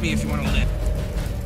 me if you want to live.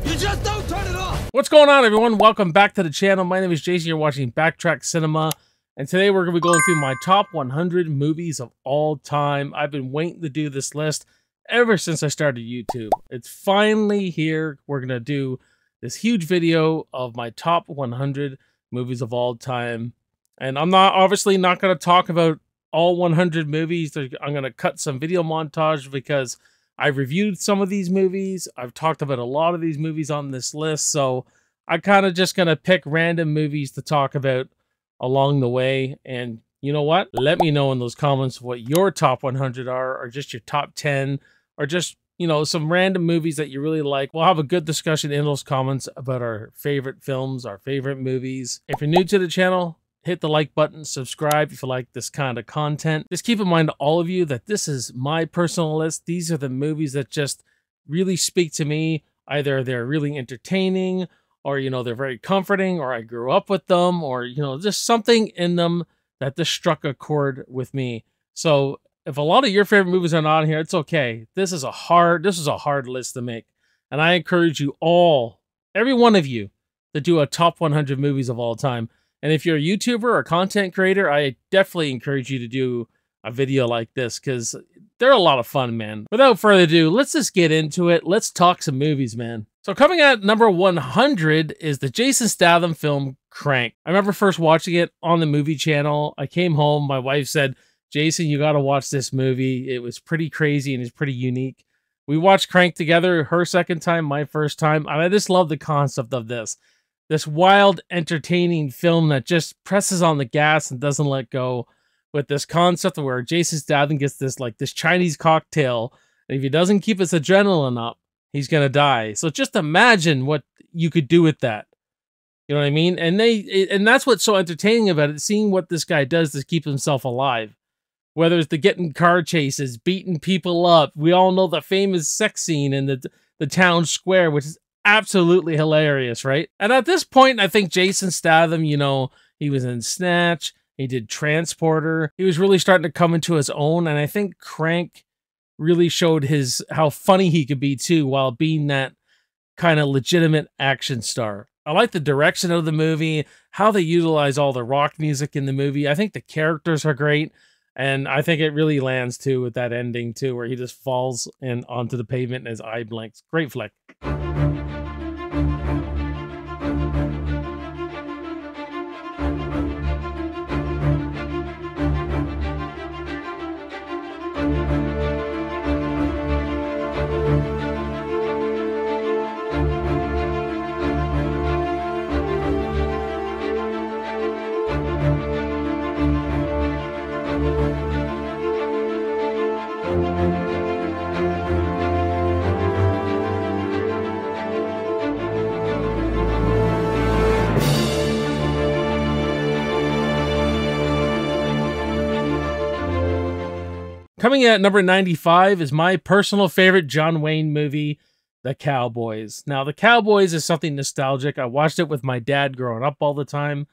You just don't turn it off! What's going on, everyone? Welcome back to the channel. My name is Jason. You're watching Backtrack Cinema. And today we're going to be going through my top 100 movies of all time. I've been waiting to do this list ever since I started YouTube. It's finally here. We're going to do this huge video of my top 100 movies of all time. And I'm obviously not going to talk about all 100 movies. I'm going to cut some video montage because I've reviewed some of these movies. I've talked about a lot of these movies on this list. So I'm kind of just going to pick random movies to talk about along the way. And you know what? Let me know in those comments what your top 100 are, or just your top 10, or just, you know, some random movies that you really like. We'll have a good discussion in those comments about our favorite films, our favorite movies. If you're new to the channel, hit the like button, subscribe if you like this kind of content. Just keep in mind, all of you, that this is my personal list. These are the movies that just really speak to me. Either they're really entertaining, or, you know, they're very comforting, or I grew up with them, or, you know, just something in them that just struck a chord with me. So if a lot of your favorite movies are not on here, it's okay. This is a hard list to make. And I encourage you all, every one of you, to do a top 100 movies of all time. And if you're a YouTuber or content creator, I definitely encourage you to do a video like this, because they're a lot of fun, man. Without further ado, let's just get into it. Let's talk some movies, man. So coming at number 100 is the Jason Statham film Crank. I remember first watching it on the movie channel. I came home, my wife said, Jason, you got to watch this movie. It was pretty crazy and it's pretty unique. We watched Crank together, her second time, my first time. And I just love the concept of this wild, entertaining film that just presses on the gas and doesn't let go, with this concept where Jason Statham gets this Chinese cocktail, and if he doesn't keep his adrenaline up, he's gonna die. So just imagine what you could do with that. You know what I mean? And that's what's so entertaining about it, seeing what this guy does to keep himself alive. Whether it's the getting car chases, beating people up. We all know the famous sex scene in the town square, which is absolutely hilarious, right? And at this point, I think Jason Statham, you know, he was in Snatch, he did Transporter, he was really starting to come into his own, and I think Crank really showed how funny he could be too, while being that kind of legitimate action star. I like the direction of the movie, how they utilize all the rock music in the movie. I think the characters are great, and I think it really lands too with that ending too, where he just falls onto the pavement and his eye blinks. Great flick. Coming at number 95 is my personal favorite John Wayne movie, The Cowboys. Now, The Cowboys is something nostalgic. I watched it with my dad growing up all the time.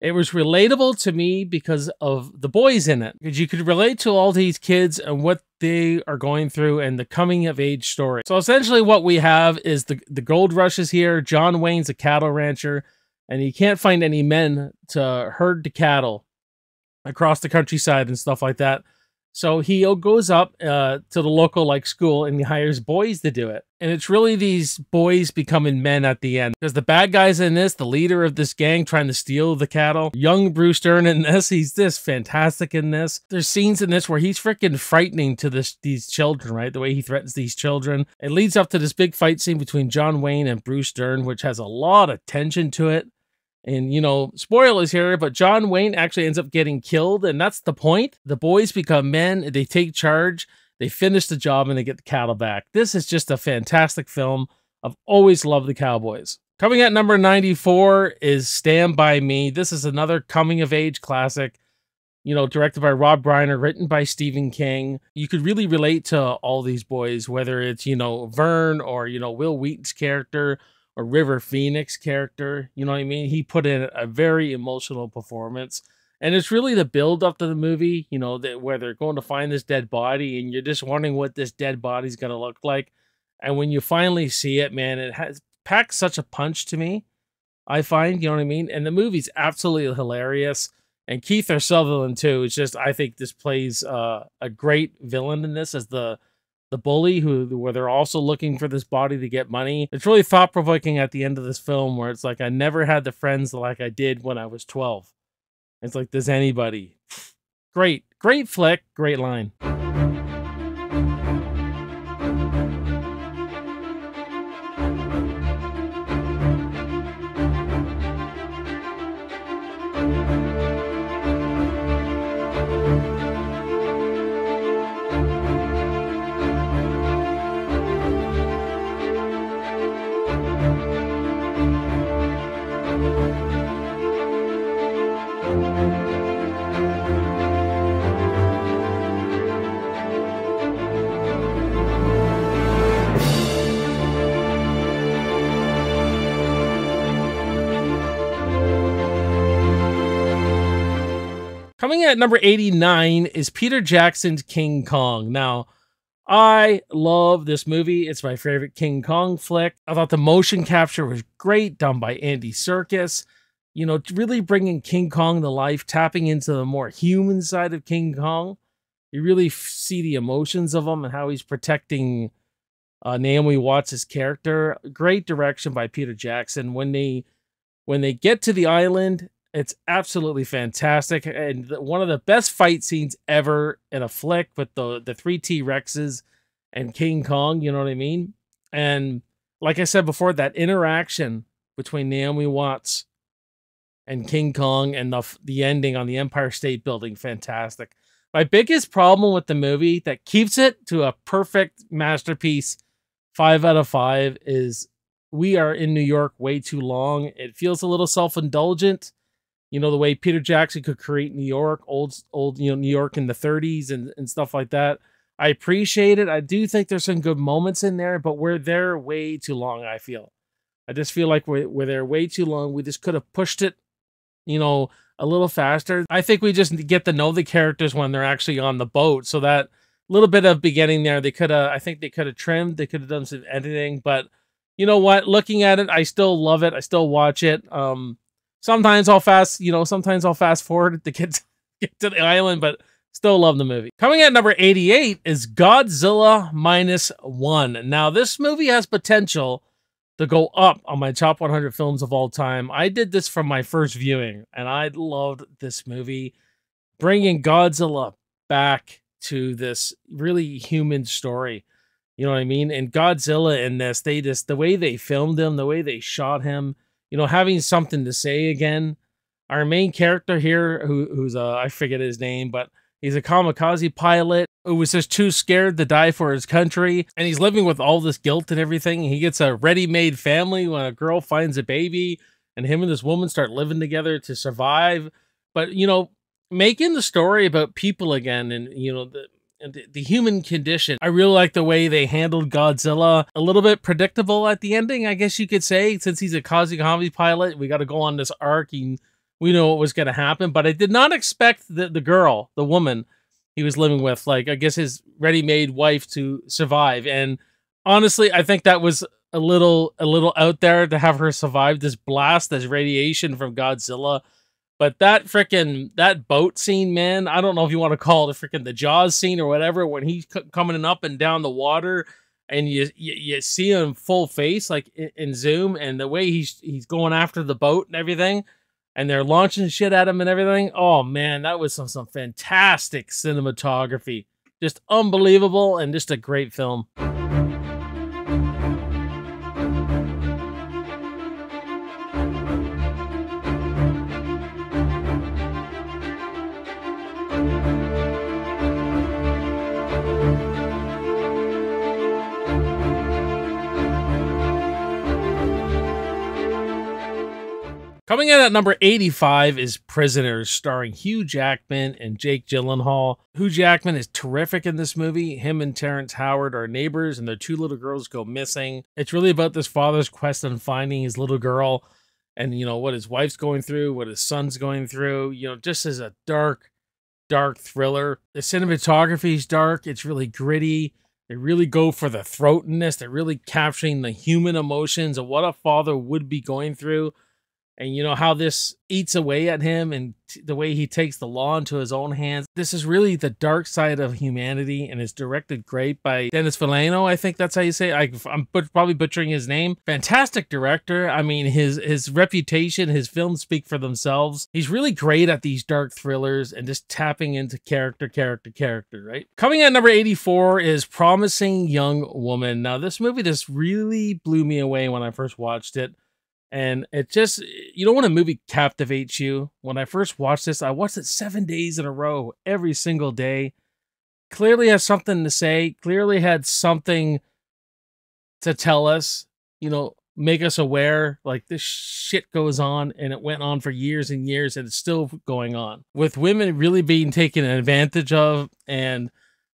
It was relatable to me because of the boys in it. Because you could relate to all these kids and what they are going through and the coming of age story. So essentially what we have is the gold rush is here. John Wayne's a cattle rancher, and he can't find any men to herd the cattle across the countryside and stuff like that. So he goes up to the local school, and he hires boys to do it. And it's really these boys becoming men at the end. Because the bad guys in this, the leader of this gang trying to steal the cattle, young Bruce Dern in this, he's just fantastic in this. There's scenes in this where he's freaking frightening to these children, right? The way he threatens these children. It leads up to this big fight scene between John Wayne and Bruce Dern, which has a lot of tension to it. And, you know, spoilers here, but John Wayne actually ends up getting killed, and that's the point. The boys become men, they take charge, they finish the job, and they get the cattle back. This is just a fantastic film. I've always loved The Cowboys. Coming at number 94 is Stand By Me. This is another coming-of-age classic, you know, directed by Rob Reiner, written by Stephen King. You could really relate to all these boys, whether it's, you know, Vern or, you know, Will Wheaton's character, or River Phoenix character. You know what I mean? He put in a very emotional performance. And it's really the build up to the movie, you know, where they're going to find this dead body, and you're just wondering what this dead body's going to look like. And when you finally see it, man, it has packed such a punch to me, I find, you know what I mean? And the movie's absolutely hilarious. And Keith Sutherland too. It's just, I think this plays a great villain in this as the bully where they're also looking for this body to get money. It's really thought provoking at the end of this film where it's like, I never had the friends like I did when I was 12. It's like, does anybody? Great flick, great line. Coming at number 89 is Peter Jackson's King Kong. Now, I love this movie. It's my favorite King Kong flick. I thought the motion capture was great, done by Andy Serkis. You know, really bringing King Kong to life, tapping into the more human side of King Kong. You really see the emotions of him and how he's protecting Naomi Watts' character. Great direction by Peter Jackson. When they get to the island, it's absolutely fantastic, and one of the best fight scenes ever in a flick with the 3 T-Rexes and King Kong, you know what I mean? And like I said before, that interaction between Naomi Watts and King Kong and the ending on the Empire State Building, fantastic. My biggest problem with the movie that keeps it to a perfect masterpiece, 5 out of 5, is we are in New York way too long. It feels a little self-indulgent. You know, the way Peter Jackson could create New York, old, you know, New York in the 30s and stuff like that. I appreciate it. I do think there's some good moments in there, but we're there way too long, I feel. I just feel like we're there way too long. We just could have pushed it, you know, a little faster. I think we just get to know the characters when they're actually on the boat. So that little bit of beginning there, I think they could have trimmed. They could have done some editing, but you know what? Looking at it, I still love it. I still watch it. Sometimes I'll fast forward to get to the island, but still love the movie. Coming at number 88 is Godzilla -1. Now, this movie has potential to go up on my top 100 films of all time. I did this from my first viewing, and I loved this movie, bringing Godzilla back to this really human story. You know what I mean? And Godzilla in this, the way they filmed him, the way they shot him, you know, having something to say again. Our main character here, who's I forget his name, but he's a kamikaze pilot who was just too scared to die for his country, and he's living with all this guilt and everything. He gets a ready-made family when a girl finds a baby, and him and this woman start living together to survive. But, you know, making the story about people again, and, you know, the human condition. I really like the way they handled Godzilla. A little bit predictable at the ending, I guess you could say, since he's a kamikaze pilot. We got to go on this arc, and we know what was going to happen. But I did not expect the girl, the woman he was living with, like, I guess his ready-made wife, to survive. And honestly, I think that was a little out there to have her survive this blast, this radiation from Godzilla. But that boat scene, man, I don't know if you want to call it the Jaws scene or whatever, when he's coming up and down the water and you see him full face, like in zoom, and the way he's going after the boat and everything, and they're launching shit at him and everything. Oh man, that was some fantastic cinematography. Just unbelievable, and just a great film. Coming in at number 85 is Prisoners, starring Hugh Jackman and Jake Gyllenhaal. Hugh Jackman is terrific in this movie. Him and Terrence Howard are neighbors, and their 2 little girls go missing. It's really about this father's quest on finding his little girl, and, you know, what his wife's going through, what his son's going through. You know, just as a dark thriller. The cinematography is dark. It's really gritty. They really go for the throat in this. They're really capturing the human emotions of what a father would be going through. And you know how this eats away at him and the way he takes the law into his own hands. This is really the dark side of humanity, and it's directed great by Dennis Villano. I think that's how you say it. I'm probably butchering his name. Fantastic director. I mean, his reputation, his films speak for themselves. He's really great at these dark thrillers and just tapping into character, right? Coming at number 84 is Promising Young Woman. Now, this movie, this really blew me away when I first watched it. And it just, you know when a movie captivates you? When I first watched this, I watched it 7 days in a row, every single day. Clearly has something to say, clearly had something to tell us, you know, make us aware, like this shit goes on, and it went on for years and years, and it's still going on. With women really being taken advantage of, and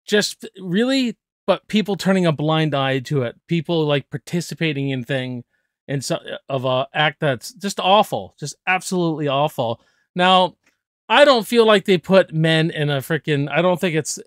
just really, but people turning a blind eye to it. People like participating in things. And so of a act that's just awful, just absolutely awful. Now, I don't feel like they put men in a freaking. I don't think it's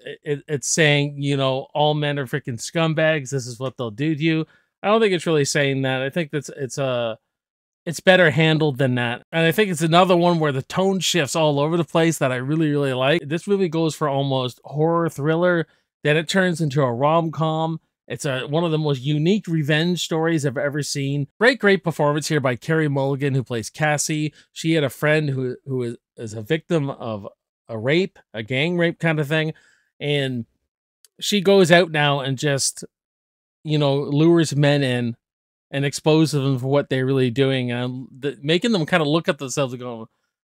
saying, you know, all men are freaking scumbags. This is what they'll do to you. I don't think it's really saying that. I think that's it's better handled than that. And I think it's another one where the tone shifts all over the place that I really like. This movie goes for almost horror thriller, then it turns into a rom-com. It's one of the most unique revenge stories I've ever seen. Great performance here by Carey Mulligan, who plays Cassie. She had a friend who is a victim of a rape, a gang rape kind of thing. And she goes out now and just, you know, lures men in and exposes them for what they're really doing. And making them kind of look at themselves and go,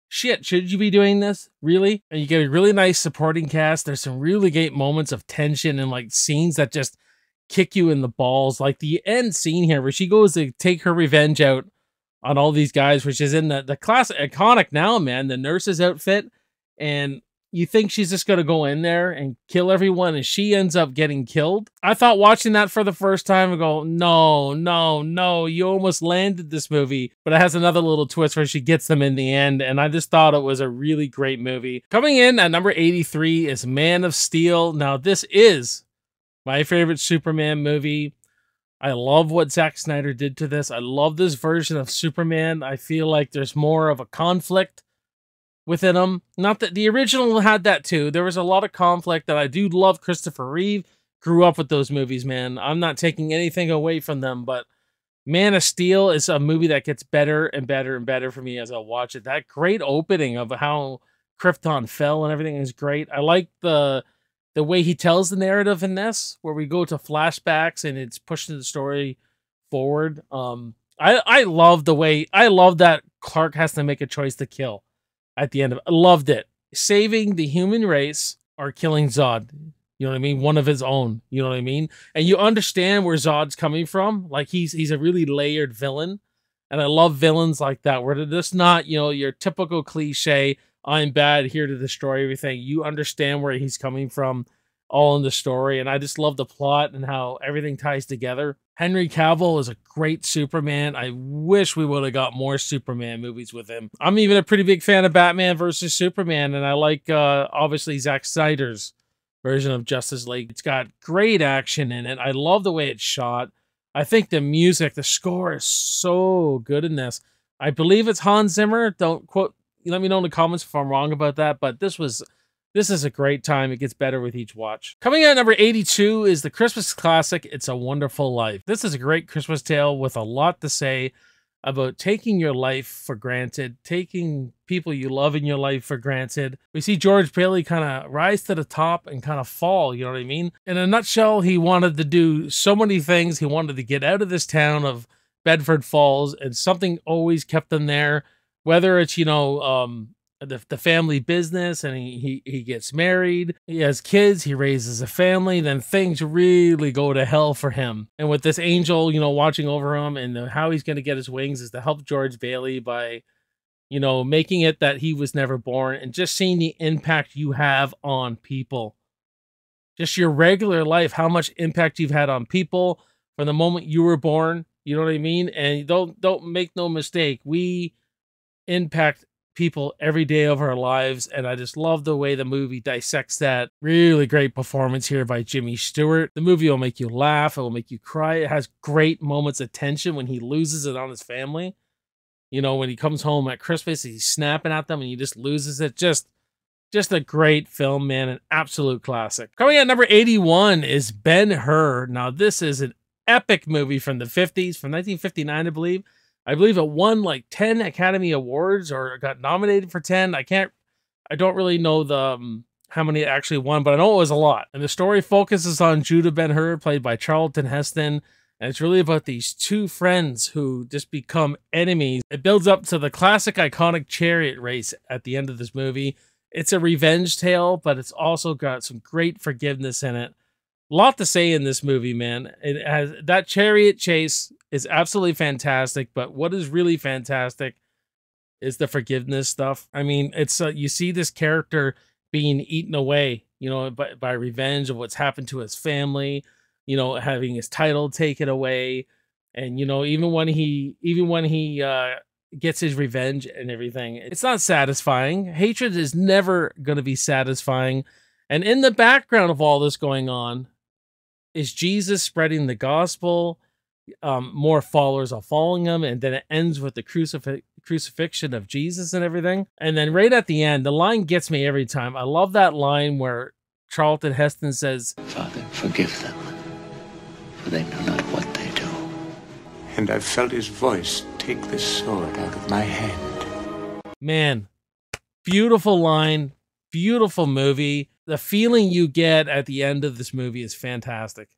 shit, should you be doing this? Really? And you get a really nice supporting cast. There's some really great moments of tension and like scenes that just kick you in the balls, like the end scene here where she goes to take her revenge out on all these guys, which is in the classic iconic now, man, the nurse's outfit. And you think she's just gonna go in there and kill everyone, and she ends up getting killed. I thought watching that for the first time and go, no, you almost landed this movie. But it has another little twist where she gets them in the end, and I just thought it was a really great movie. Coming in at number 83 is Man of Steel. Now, this is my favorite Superman movie. I love what Zack Snyder did to this. I love this version of Superman. I feel like there's more of a conflict within him. Not that the original had that too. There was a lot of conflict, that I do love Christopher Reeve. Grew up with those movies, man. I'm not taking anything away from them, but Man of Steel is a movie that gets better and better and better for me as I watch it. That great opening of how Krypton fell and everything is great. I like the way he tells the narrative in this, where we go to flashbacks and it's pushing the story forward. I love the way, I love that Clark has to make a choice to kill at the end of it. I loved it. Saving the human race or killing Zod. You know what I mean? One of his own. You know what I mean? And you understand where Zod's coming from. Like he's a really layered villain. And I love villains like that, where they're just not, you know, your typical cliche, I'm bad, here to destroy everything. You understand where he's coming from all in the story. And I just love the plot and how everything ties together. Henry Cavill is a great Superman. I wish we would have got more Superman movies with him. I'm even a pretty big fan of Batman versus Superman. And I like, obviously, Zack Snyder's version of Justice League. It's got great action in it. I love the way it's shot. I think the music, the score is so good in this. I believe it's Hans Zimmer. Don't quote, let me know in the comments if I'm wrong about that, but this is a great time. It gets better with each watch. Coming out at number 82 is the Christmas classic, It's a Wonderful Life. This is a great Christmas tale with a lot to say about taking your life for granted, taking people you love in your life for granted. We see George Bailey kind of rise to the top and kind of fall, you know what I mean? In a nutshell, he wanted to do so many things. He wanted to get out of this town of Bedford Falls, and something always kept him there. Whether it's, you know, the family business, and he gets married, he has kids, he raises a family, then things really go to hell for him. And with this angel, you know, watching over him, and how he's going to get his wings is to help George Bailey by, you know, making it that he was never born, and just seeing the impact you have on people. Just your regular life, how much impact you've had on people from the moment you were born, you know what I mean? And don't make no mistake, we impact people every day of our lives, and I just love the way the movie dissects that. Really great performance here by Jimmy Stewart. The movie will make you laugh, it will make you cry. It has great moments of tension when he loses it on his family. You know, when he comes home at Christmas, he's snapping at them and he just loses it. Just a great film, man, an absolute classic. Coming at number 81 is Ben-Hur. Now, this is an epic movie from the 50s, from 1959, I believe. I believe it won like 10 Academy Awards or got nominated for 10. I don't really know the how many it actually won, but I know it was a lot. And the story focuses on Judah Ben-Hur, played by Charlton Heston. And it's really about these two friends who just become enemies. It builds up to the classic iconic chariot race at the end of this movie. It's a revenge tale, but it's also got some great forgiveness in it. A lot to say in this movie, man. It has that chariot chase is absolutely fantastic, but what is really fantastic is the forgiveness stuff. I mean, it's you see this character being eaten away, you know, by revenge of what's happened to his family, you know, having his title taken away, and you know, even when he gets his revenge and everything, it's not satisfying. Hatred is never going to be satisfying, and in the background of all this going on is Jesus spreading the gospel. More followers are following him, and then it ends with the crucifixion of Jesus and everything. And then right at the end, the line gets me every time. I love that line where Charlton Heston says, "Father, forgive them, for they know not what they do." And I felt his voice take the sword out of my hand. Man, beautiful line, beautiful movie. The feeling you get at the end of this movie is fantastic.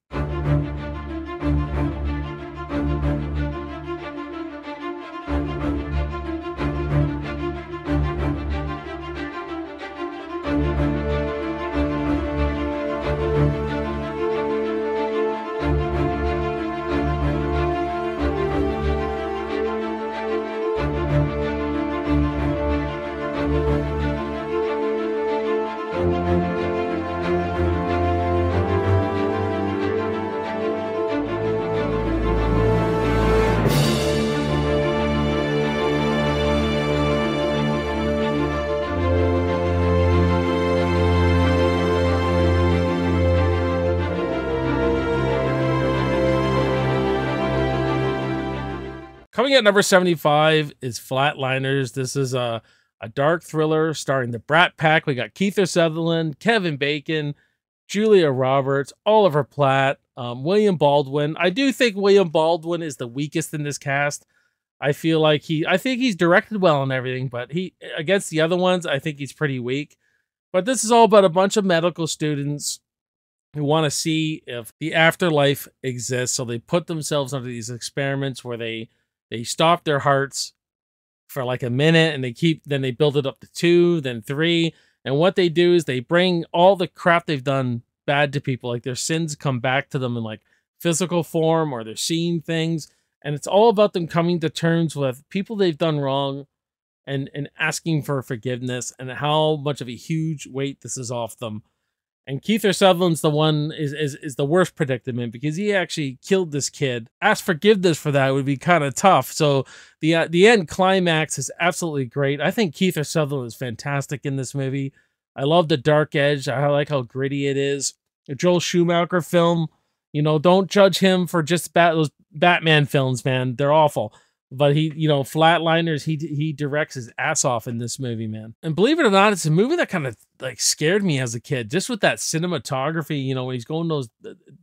Coming at number 75 is Flatliners. This is a dark thriller starring the Brat Pack. We got Kiefer Sutherland, Kevin Bacon, Julia Roberts, Oliver Platt, William Baldwin. I do think William Baldwin is the weakest in this cast. I feel like I think he's directed well and everything, but he against the other ones, I think he's pretty weak. But this is all about a bunch of medical students who want to see if the afterlife exists. So they put themselves under these experiments where they stop their hearts for like a minute, and then they build it up to 2, then 3. And what they do is they bring all the crap they've done bad to people, like their sins come back to them in like physical form, or they're seeing things. And it's all about them coming to terms with people they've done wrong and asking for forgiveness, and how much of a huge weight this is off them. And Kiefer Sutherland's the one is the worst predicament, because he actually killed this kid. Ask forgiveness for that would be kind of tough. So the end climax is absolutely great. I think Kiefer Sutherland is fantastic in this movie. I love the dark edge. I like how gritty it is. A Joel Schumacher film. You know, don't judge him for just those Batman films, man. They're awful. But he, you know, Flatliners, he directs his ass off in this movie, man. And believe it or not, it's a movie that kind of like scared me as a kid, just with that cinematography, you know, when he's going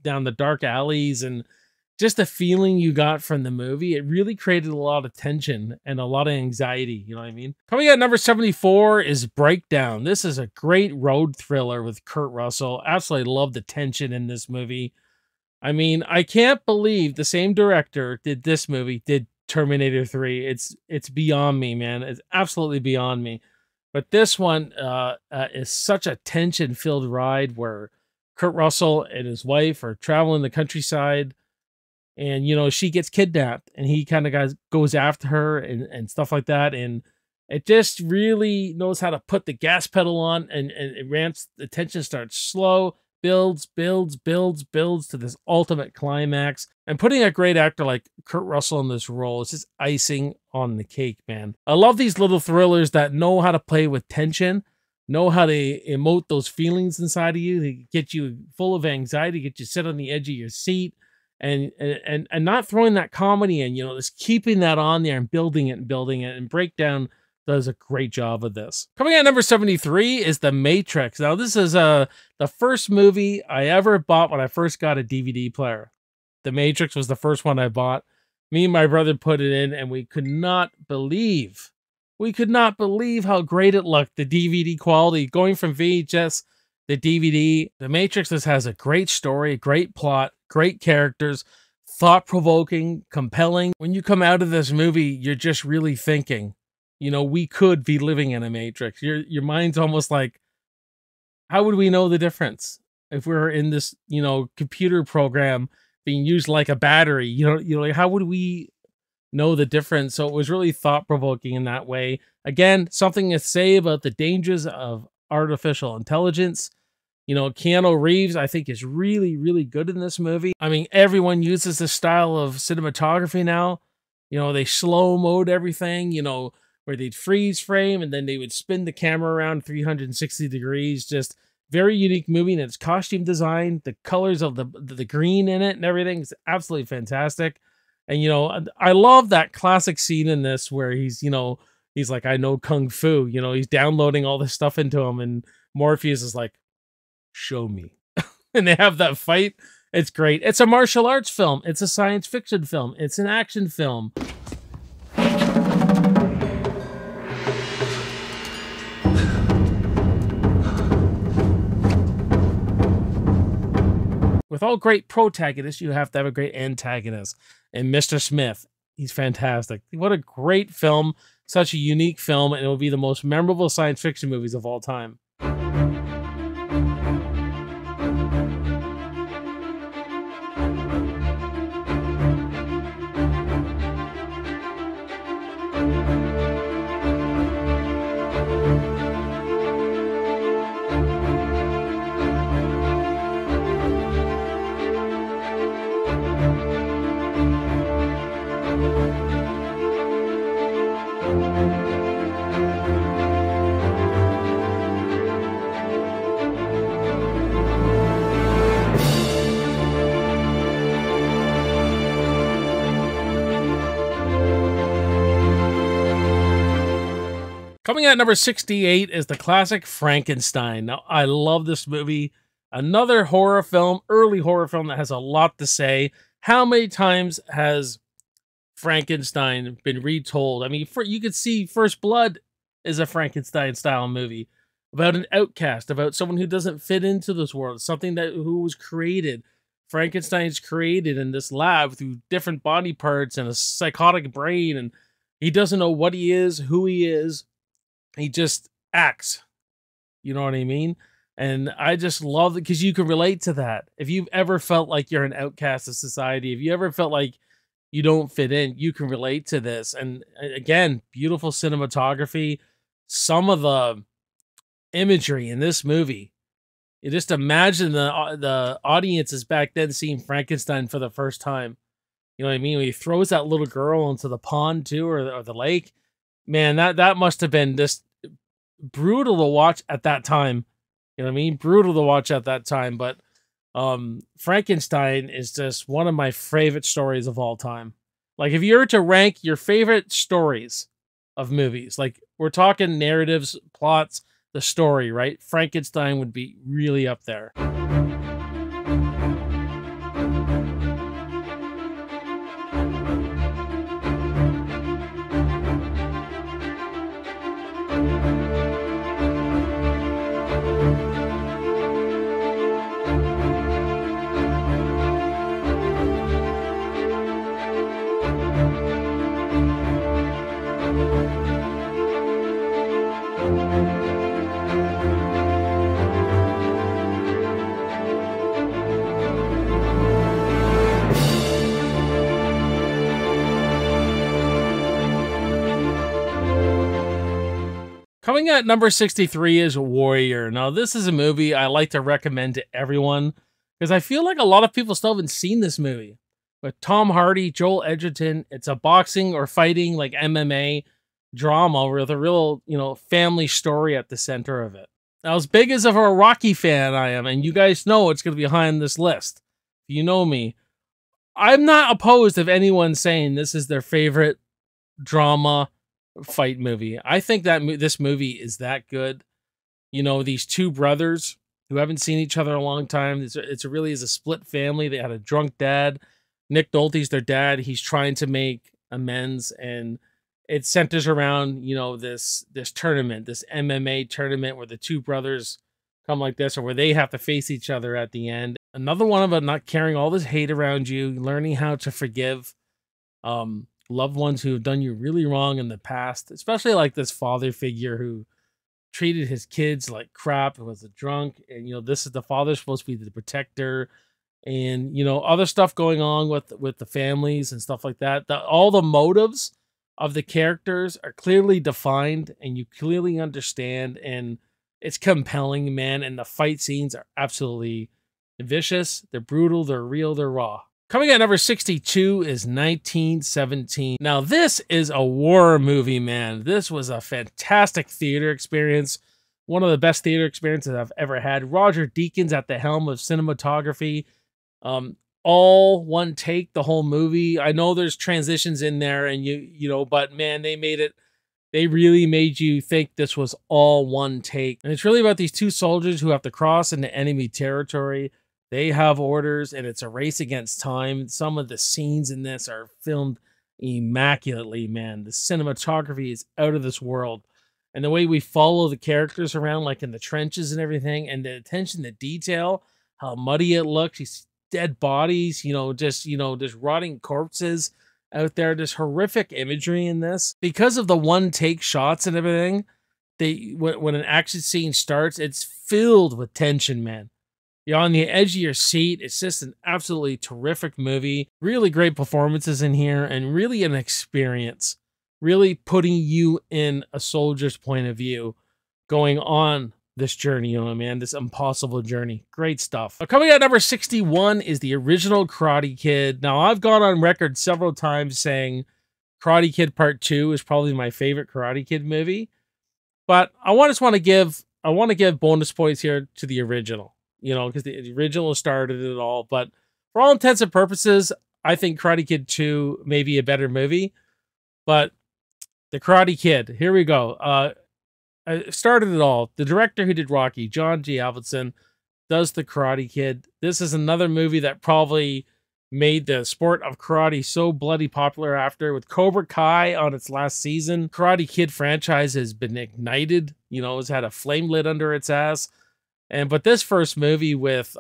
down the dark alleys, and just the feeling you got from the movie. It really created a lot of tension and a lot of anxiety, you know what I mean? Coming at number 74 is Breakdown. This is a great road thriller with Kurt Russell. Absolutely love the tension in this movie. I mean, I can't believe the same director did this movie, did Terminator 3. It's beyond me, man. It's absolutely beyond me. But this one is such a tension-filled ride where Kurt Russell and his wife are traveling the countryside, and you know, she gets kidnapped, and he kind of goes after her and stuff like that. And it just really knows how to put the gas pedal on, and it ramps. The tension starts slow, builds to this ultimate climax. And putting a great actor like Kurt Russell in this role is just icing on the cake, man. I love these little thrillers that know how to play with tension, know how to emote those feelings inside of you. They get you full of anxiety, get you sit on the edge of your seat, and not throwing that comedy in, you know, just keeping that on there and building it, and Breakdown does a great job of this. Coming at number 73 is The Matrix. Now, this is the first movie I ever bought when I first got a DVD player. The Matrix was the first one I bought. Me and my brother put it in, and we could not believe how great it looked. The DVD quality, going from VHS to DVD. The Matrix has a great story, a great plot, great characters, thought-provoking, compelling. When you come out of this movie, you're just really thinking, you know, we could be living in a Matrix. Your mind's almost like, how would we know the difference if we're in this, you know, computer program being used like a battery? You know, like, how would we know the difference? So it was really thought-provoking in that way. Again, something to say about the dangers of artificial intelligence. You know, Keanu Reeves, I think, is really, really good in this movie. I mean, everyone uses this style of cinematography now. You know, they slow-mode everything, you know, where they'd freeze frame and then they would spin the camera around 360 degrees. Just very unique movie, and its costume design, the colors of the green in it and everything is absolutely fantastic. And, you know, I love that classic scene in this where he's, you know, he's like, I know Kung Fu, you know, he's downloading all this stuff into him, and Morpheus is like, show me. And they have that fight. It's great. It's a martial arts film. It's a science fiction film. It's an action film. With all great protagonists, you have to have a great antagonist. And Mr. Smith, he's fantastic. What a great film. Such a unique film, and it will be the most memorable science fiction movies of all time. Coming at number 68 is the classic Frankenstein. Now, I love this movie. Another horror film, early horror film that has a lot to say. How many times has Frankenstein been retold? I mean, you could see First Blood is a Frankenstein-style movie about an outcast, about someone who doesn't fit into this world, something who was created. Frankenstein's created in this lab through different body parts and a psychotic brain, and he doesn't know what he is, who he is. He just acts. You know what I mean? And I just love it because you can relate to that. If you've ever felt like you're an outcast of society, if you ever felt like you don't fit in, you can relate to this. And again, beautiful cinematography. Some of the imagery in this movie. You just imagine the audiences back then seeing Frankenstein for the first time. You know what I mean? When he throws that little girl into the pond too, or the lake. Man, that must have been just brutal to watch at that time. You know what I mean? Brutal to watch at that time. But Frankenstein is just one of my favorite stories of all time. Like, if you were to rank your favorite stories of movies, like we're talking narratives, plots, the story, right? Frankenstein would be really up there. Coming at number 63 is Warrior. Now, this is a movie I like to recommend to everyone because I feel like a lot of people still haven't seen this movie. With Tom Hardy, Joel Edgerton, it's a boxing or fighting, like MMA drama with a real, family story at the center of it. Now, as big as of a Rocky fan I am, and you guys know it's going to be high on this list, you know me, I'm not opposed of anyone saying this is their favorite drama fight movie. I think that this movie is that good. These two brothers who haven't seen each other in a long time. It's really is a split family. They had a drunk dad. Nick Nolte's their dad. He's trying to make amends, and it centers around this tournament, this MMA tournament where the two brothers come like this, or where they have to face each other at the end. Another one about not carrying all this hate around you, learning how to forgive loved ones who have done you really wrong in the past, especially like this father figure who treated his kids like crap, was a drunk, and this is the father supposed to be the protector, and other stuff going on with the families and stuff like that. All the motives of the characters are clearly defined, and you clearly understand, and it's compelling, man. And the fight scenes are absolutely vicious. They're brutal. They're real. They're raw. Coming at number 62 is 1917. Now, this is a war movie, man. This was a fantastic theater experience. One of the best theater experiences I've ever had. Roger Deakins at the helm of cinematography. All one take, the whole movie. I know there's transitions in there, and but man, they really made you think this was all one take. And it's really about these two soldiers who have to cross into enemy territory. They have orders, and it's a race against time. Some of the scenes in this are filmed immaculately, man. The cinematography is out of this world. And the way we follow the characters around, like in the trenches and everything, and the attention to detail, how muddy it looks, these dead bodies, just rotting corpses out there, just horrific imagery in this. Because of the one-take shots and everything, when an action scene starts, it's filled with tension, man. You're on the edge of your seat. It's just an absolutely terrific movie. Really great performances in here, and really an experience. Really putting you in a soldier's point of view going on this journey, man, this impossible journey. Great stuff. Now, coming at number 61 is the original Karate Kid. Now, I've gone on record several times saying Karate Kid Part 2 is probably my favorite Karate Kid movie, but I want to give bonus points here to the original. Because the original started it all. But for all intents and purposes, I think Karate Kid 2 may be a better movie. But the Karate Kid, here we go. I started it all. The director who did Rocky, John G. Avildsen, does the Karate Kid. This is another movie that probably made the sport of karate so bloody popular after, with Cobra Kai on its last season. Karate Kid franchise has been ignited. It's had a flame lit under its ass. But this first movie with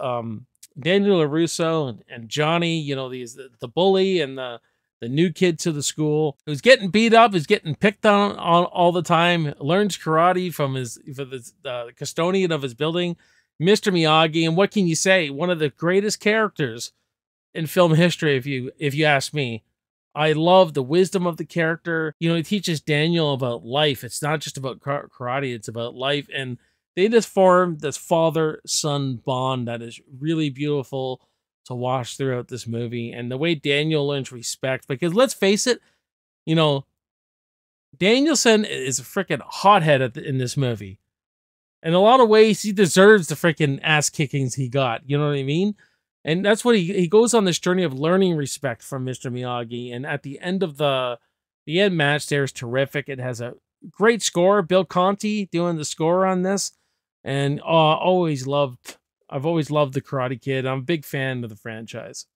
Daniel LaRusso and Johnny, the bully and the new kid to the school who's getting beat up, who's getting picked on all the time, learns karate from the custodian of his building, Mr. Miyagi. And what can you say? One of the greatest characters in film history, if you ask me. I love the wisdom of the character. He teaches Daniel about life. It's not just about karate; it's about life. And they just formed this father-son bond that is really beautiful to watch throughout this movie. And the way Daniel learns respect, because let's face it, Danielson is a freaking hothead in this movie. In a lot of ways, he deserves the freaking ass kickings he got. You know what I mean? And that's what he goes on this journey of learning respect from Mr. Miyagi. And at the end of the end match there is terrific. It has a great score. Bill Conti doing the score on this. And I've always loved the Karate Kid. I'm a big fan of the franchise.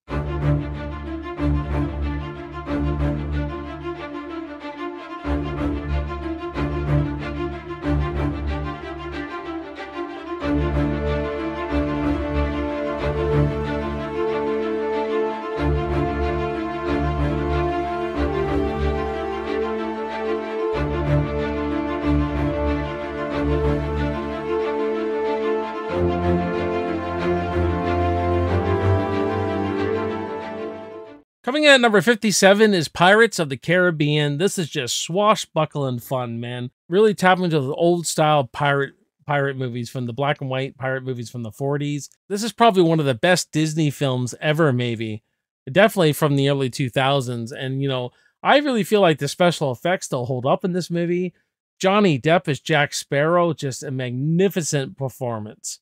Coming in at number 57 is Pirates of the Caribbean. This is just swashbuckling fun, man. Really tapping into the old style pirate movies from the black and white pirate movies from the 40s. This is probably one of the best Disney films ever, maybe. Definitely from the early 2000s. And, you know, I really feel like the special effects still hold up in this movie. Johnny Depp as Jack Sparrow, just a magnificent performance.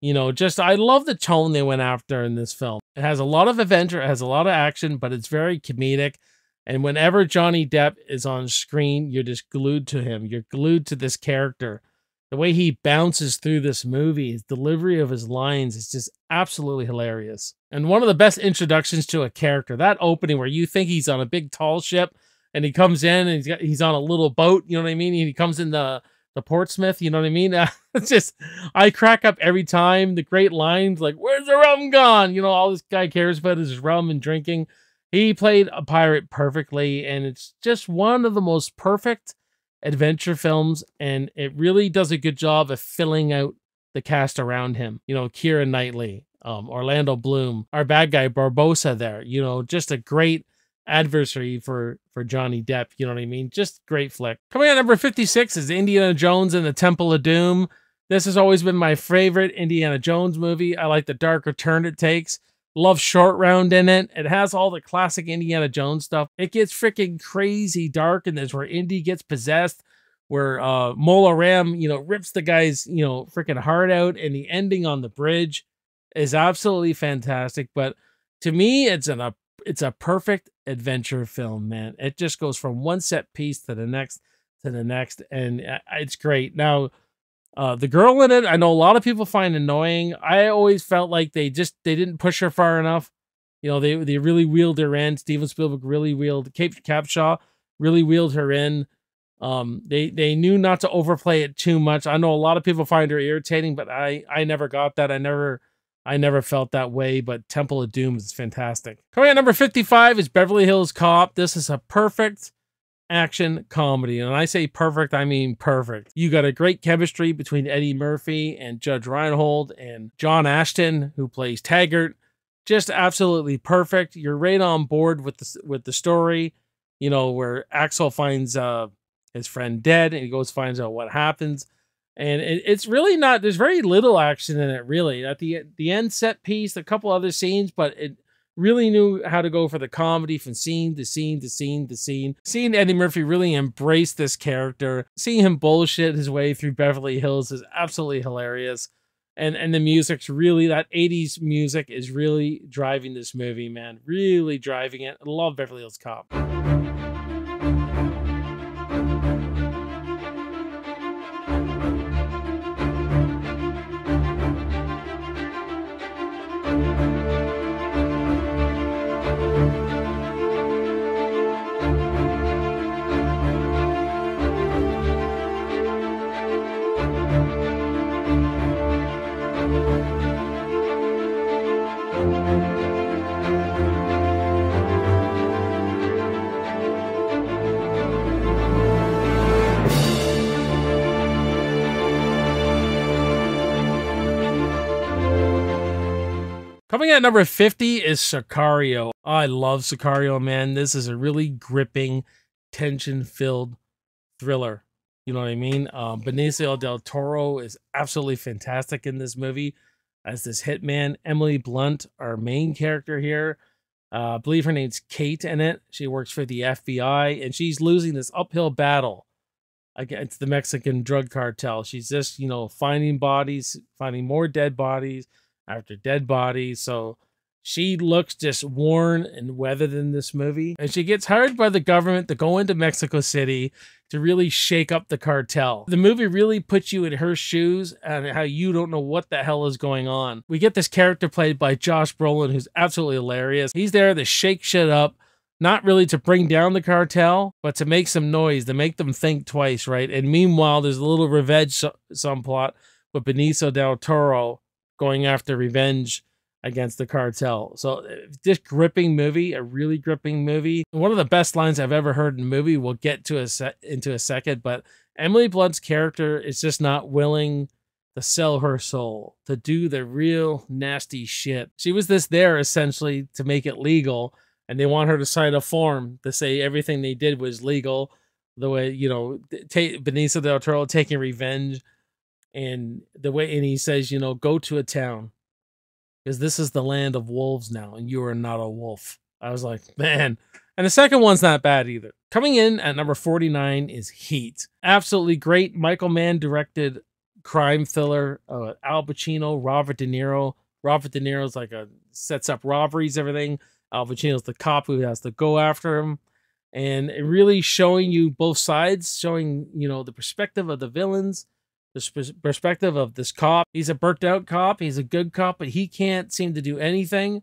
You know, just, I love the tone they went after in this film. It has a lot of adventure, it has a lot of action, but it's very comedic. And whenever Johnny Depp is on screen, you're just glued to him. You're glued to this character. The way he bounces through this movie, his delivery of his lines is just absolutely hilarious. And one of the best introductions to a character, that opening where you think he's on a big tall ship and he comes in and he's on a little boat, you know what I mean? And he comes in the Portsmouth, you know what I mean? It's just, I crack up every time. The great lines like, "Where's the rum gone?" You know, all this guy cares about is rum and drinking. He played a pirate perfectly, and it's just one of the most perfect adventure films, and it really does a good job of filling out the cast around him. You know, Keira Knightley, Orlando Bloom, our bad guy Barbossa there, you know, just a great adversary for Johnny Depp, you know what I mean? Just great flick. Coming at number 56 is Indiana Jones and the Temple of Doom. This has always been my favorite Indiana Jones movie. I like the darker turn it takes. Love Short Round in it. It has all the classic Indiana Jones stuff. It gets freaking crazy dark in this, where Indy gets possessed, where Mola Ram, you know, rips the guy's, you know, freaking heart out, and the ending on the bridge is absolutely fantastic. But to me, it's a perfect adventure film, man. It just goes from one set piece to the next, and it's great. Now, the girl in it, I know a lot of people find annoying. I always felt like they didn't push her far enough. You know, they really wheeled her in. Steven Spielberg really wheeled, Kate Capshaw really wheeled her in. They knew not to overplay it too much. I know a lot of people find her irritating, but I never got that. I never felt that way, but Temple of Doom is fantastic. Coming at number 55 is Beverly Hills Cop. This is a perfect action comedy. And when I say perfect, I mean perfect. You got a great chemistry between Eddie Murphy and Judge Reinhold and John Ashton, who plays Taggart. Just absolutely perfect. You're right on board with the story, you know, where Axel finds his friend dead, and he goes finds out what happens. And it's really not, there's very little action in it, really. At the end set piece, a couple other scenes, but it really knew how to go for the comedy from scene to scene to scene to scene. Seeing Eddie Murphy really embrace this character, seeing him bullshit his way through Beverly Hills is absolutely hilarious. And the music's really, that 80s music is really driving this movie, man. Really driving it. I love Beverly Hills Cop. Coming at number 50 is Sicario. I love Sicario, man. This is a really gripping, tension-filled thriller. You know what I mean? Benicio del Toro is absolutely fantastic in this movie as this hitman. Emily Blunt, our main character here, I believe her name's Kate in it. She works for the FBI, and she's losing this uphill battle against the Mexican drug cartel. She's just, you know, finding bodies, finding more dead bodies after dead bodies. So she looks just worn and weathered in this movie. And she gets hired by the government to go into Mexico City to really shake up the cartel. The movie really puts you in her shoes and how you don't know what the hell is going on. We get this character played by Josh Brolin, who's absolutely hilarious. He's there to shake shit up, not really to bring down the cartel, but to make some noise, to make them think twice, right? And meanwhile, there's a little revenge subplot with Benicio del Toro going after revenge against the cartel. So this gripping movie, a really gripping movie. One of the best lines I've ever heard in a movie. We'll get to into a second, but Emily Blunt's character is just not willing to sell her soul, to do the real nasty shit. She was there essentially to make it legal, and they want her to sign a form to say everything they did was legal. The way, you know, Benicio del Toro taking revenge, and the way, and he says, you know, go to a town because this is the land of wolves now, and you are not a wolf. I was like, man. And the second one's not bad either. Coming in at number 49 is Heat. Absolutely great Michael Mann directed crime thriller. Al Pacino, Robert De Niro. Robert De Niro's like sets up robberies, everything. Al Pacino's the cop who has to go after him. And it really showing you both sides, showing, you know, the perspective of the villains, the perspective of this cop. He's a burnt out cop. He's a good cop, but he can't seem to do anything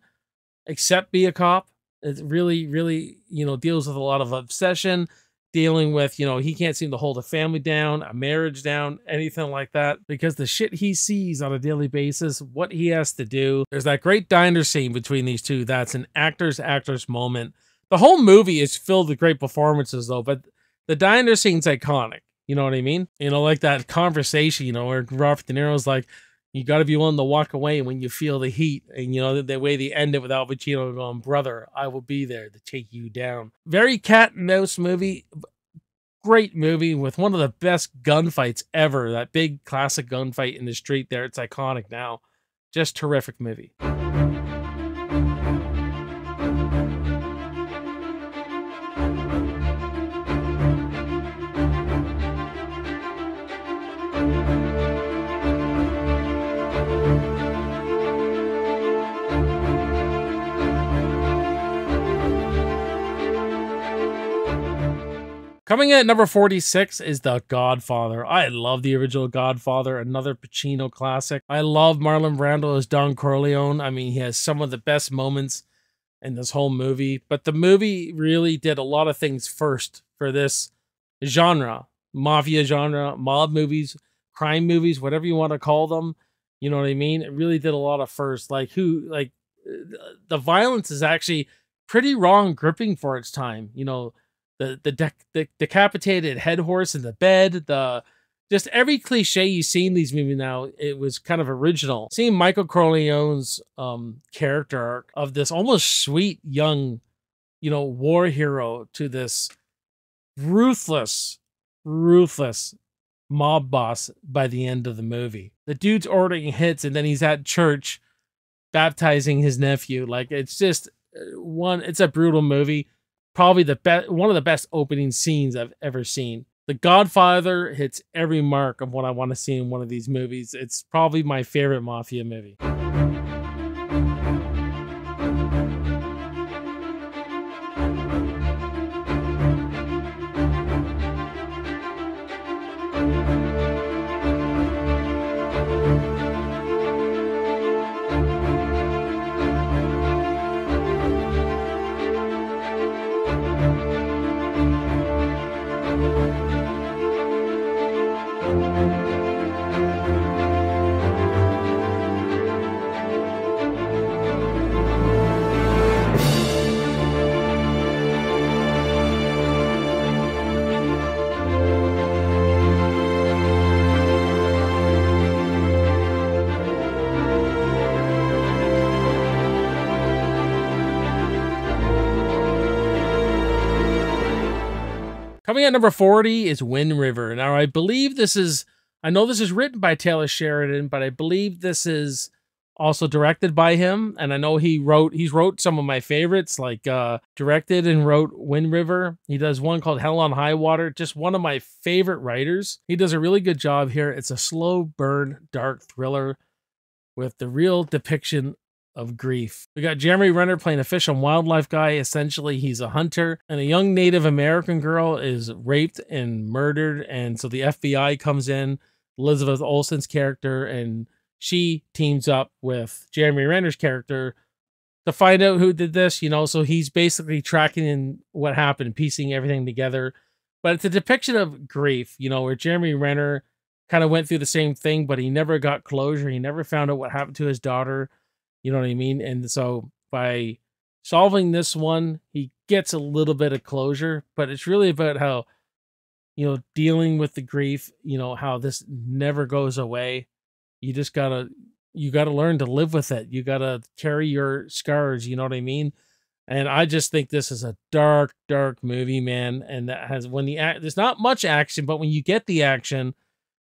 except be a cop. It really, really, you know, deals with a lot of obsession, dealing with, you know, he can't seem to hold a family down, a marriage down, anything like that, because the shit he sees on a daily basis, what he has to do. There's that great diner scene between these two. That's an actor's moment. The whole movie is filled with great performances, though, but the diner scene's iconic. You know what I mean? You know, like that conversation, you know, where Robert De Niro's like, you got to be willing to walk away when you feel the heat. And, you know, the way they end it with Al Pacino going, brother, I will be there to take you down. Very cat and mouse movie. Great movie with one of the best gunfights ever. That big classic gunfight in the street there. It's iconic now. Just terrific movie. Coming in at number 46 is The Godfather. I love the original Godfather, another Pacino classic. I love Marlon Brando as Don Corleone. I mean, he has some of the best moments in this whole movie, but the movie really did a lot of things first for this genre, mafia genre, mob movies, crime movies, whatever you want to call them. You know what I mean? It really did a lot of first. Like the violence is actually pretty raw and gripping for its time. You know, the decapitated head horse in the bed, just every cliche you see in these movies now, it was kind of original. Seeing Michael Corleone's character arc of this almost sweet young, you know, war hero to this ruthless mob boss by the end of the movie. The dude's ordering hits, and then he's at church baptizing his nephew. Like, it's just it's a brutal movie. Probably one of the best opening scenes I've ever seen. The Godfather hits every mark of what I want to see in one of these movies. It's probably my favorite mafia movie. Coming at number 40 is Wind River. Now, I believe I know this is written by Taylor Sheridan, but I believe this is also directed by him. And I know he's wrote some of my favorites, like directed and wrote Wind River. He does one called Hell on High Water, just one of my favorite writers. He does a really good job here. It's a slow burn, dark thriller with the real depiction of grief. We got Jeremy Renner playing a fish and wildlife guy. Essentially, he's a hunter, and a young Native American girl is raped and murdered. And so the FBI comes in, Elizabeth Olsen's character, and she teams up with Jeremy Renner's character to find out who did this, you know. So he's basically tracking in what happened, piecing everything together. But it's a depiction of grief, you know, where Jeremy Renner kind of went through the same thing, but he never got closure. He never found out what happened to his daughter. You know what I mean? And so by solving this one, he gets a little bit of closure, but it's really about how, you know, dealing with the grief, you know, how this never goes away. You just you gotta learn to live with it. You gotta carry your scars. You know what I mean? And I just think this is a dark, dark movie, man. And that has there's not much action, but when you get the action,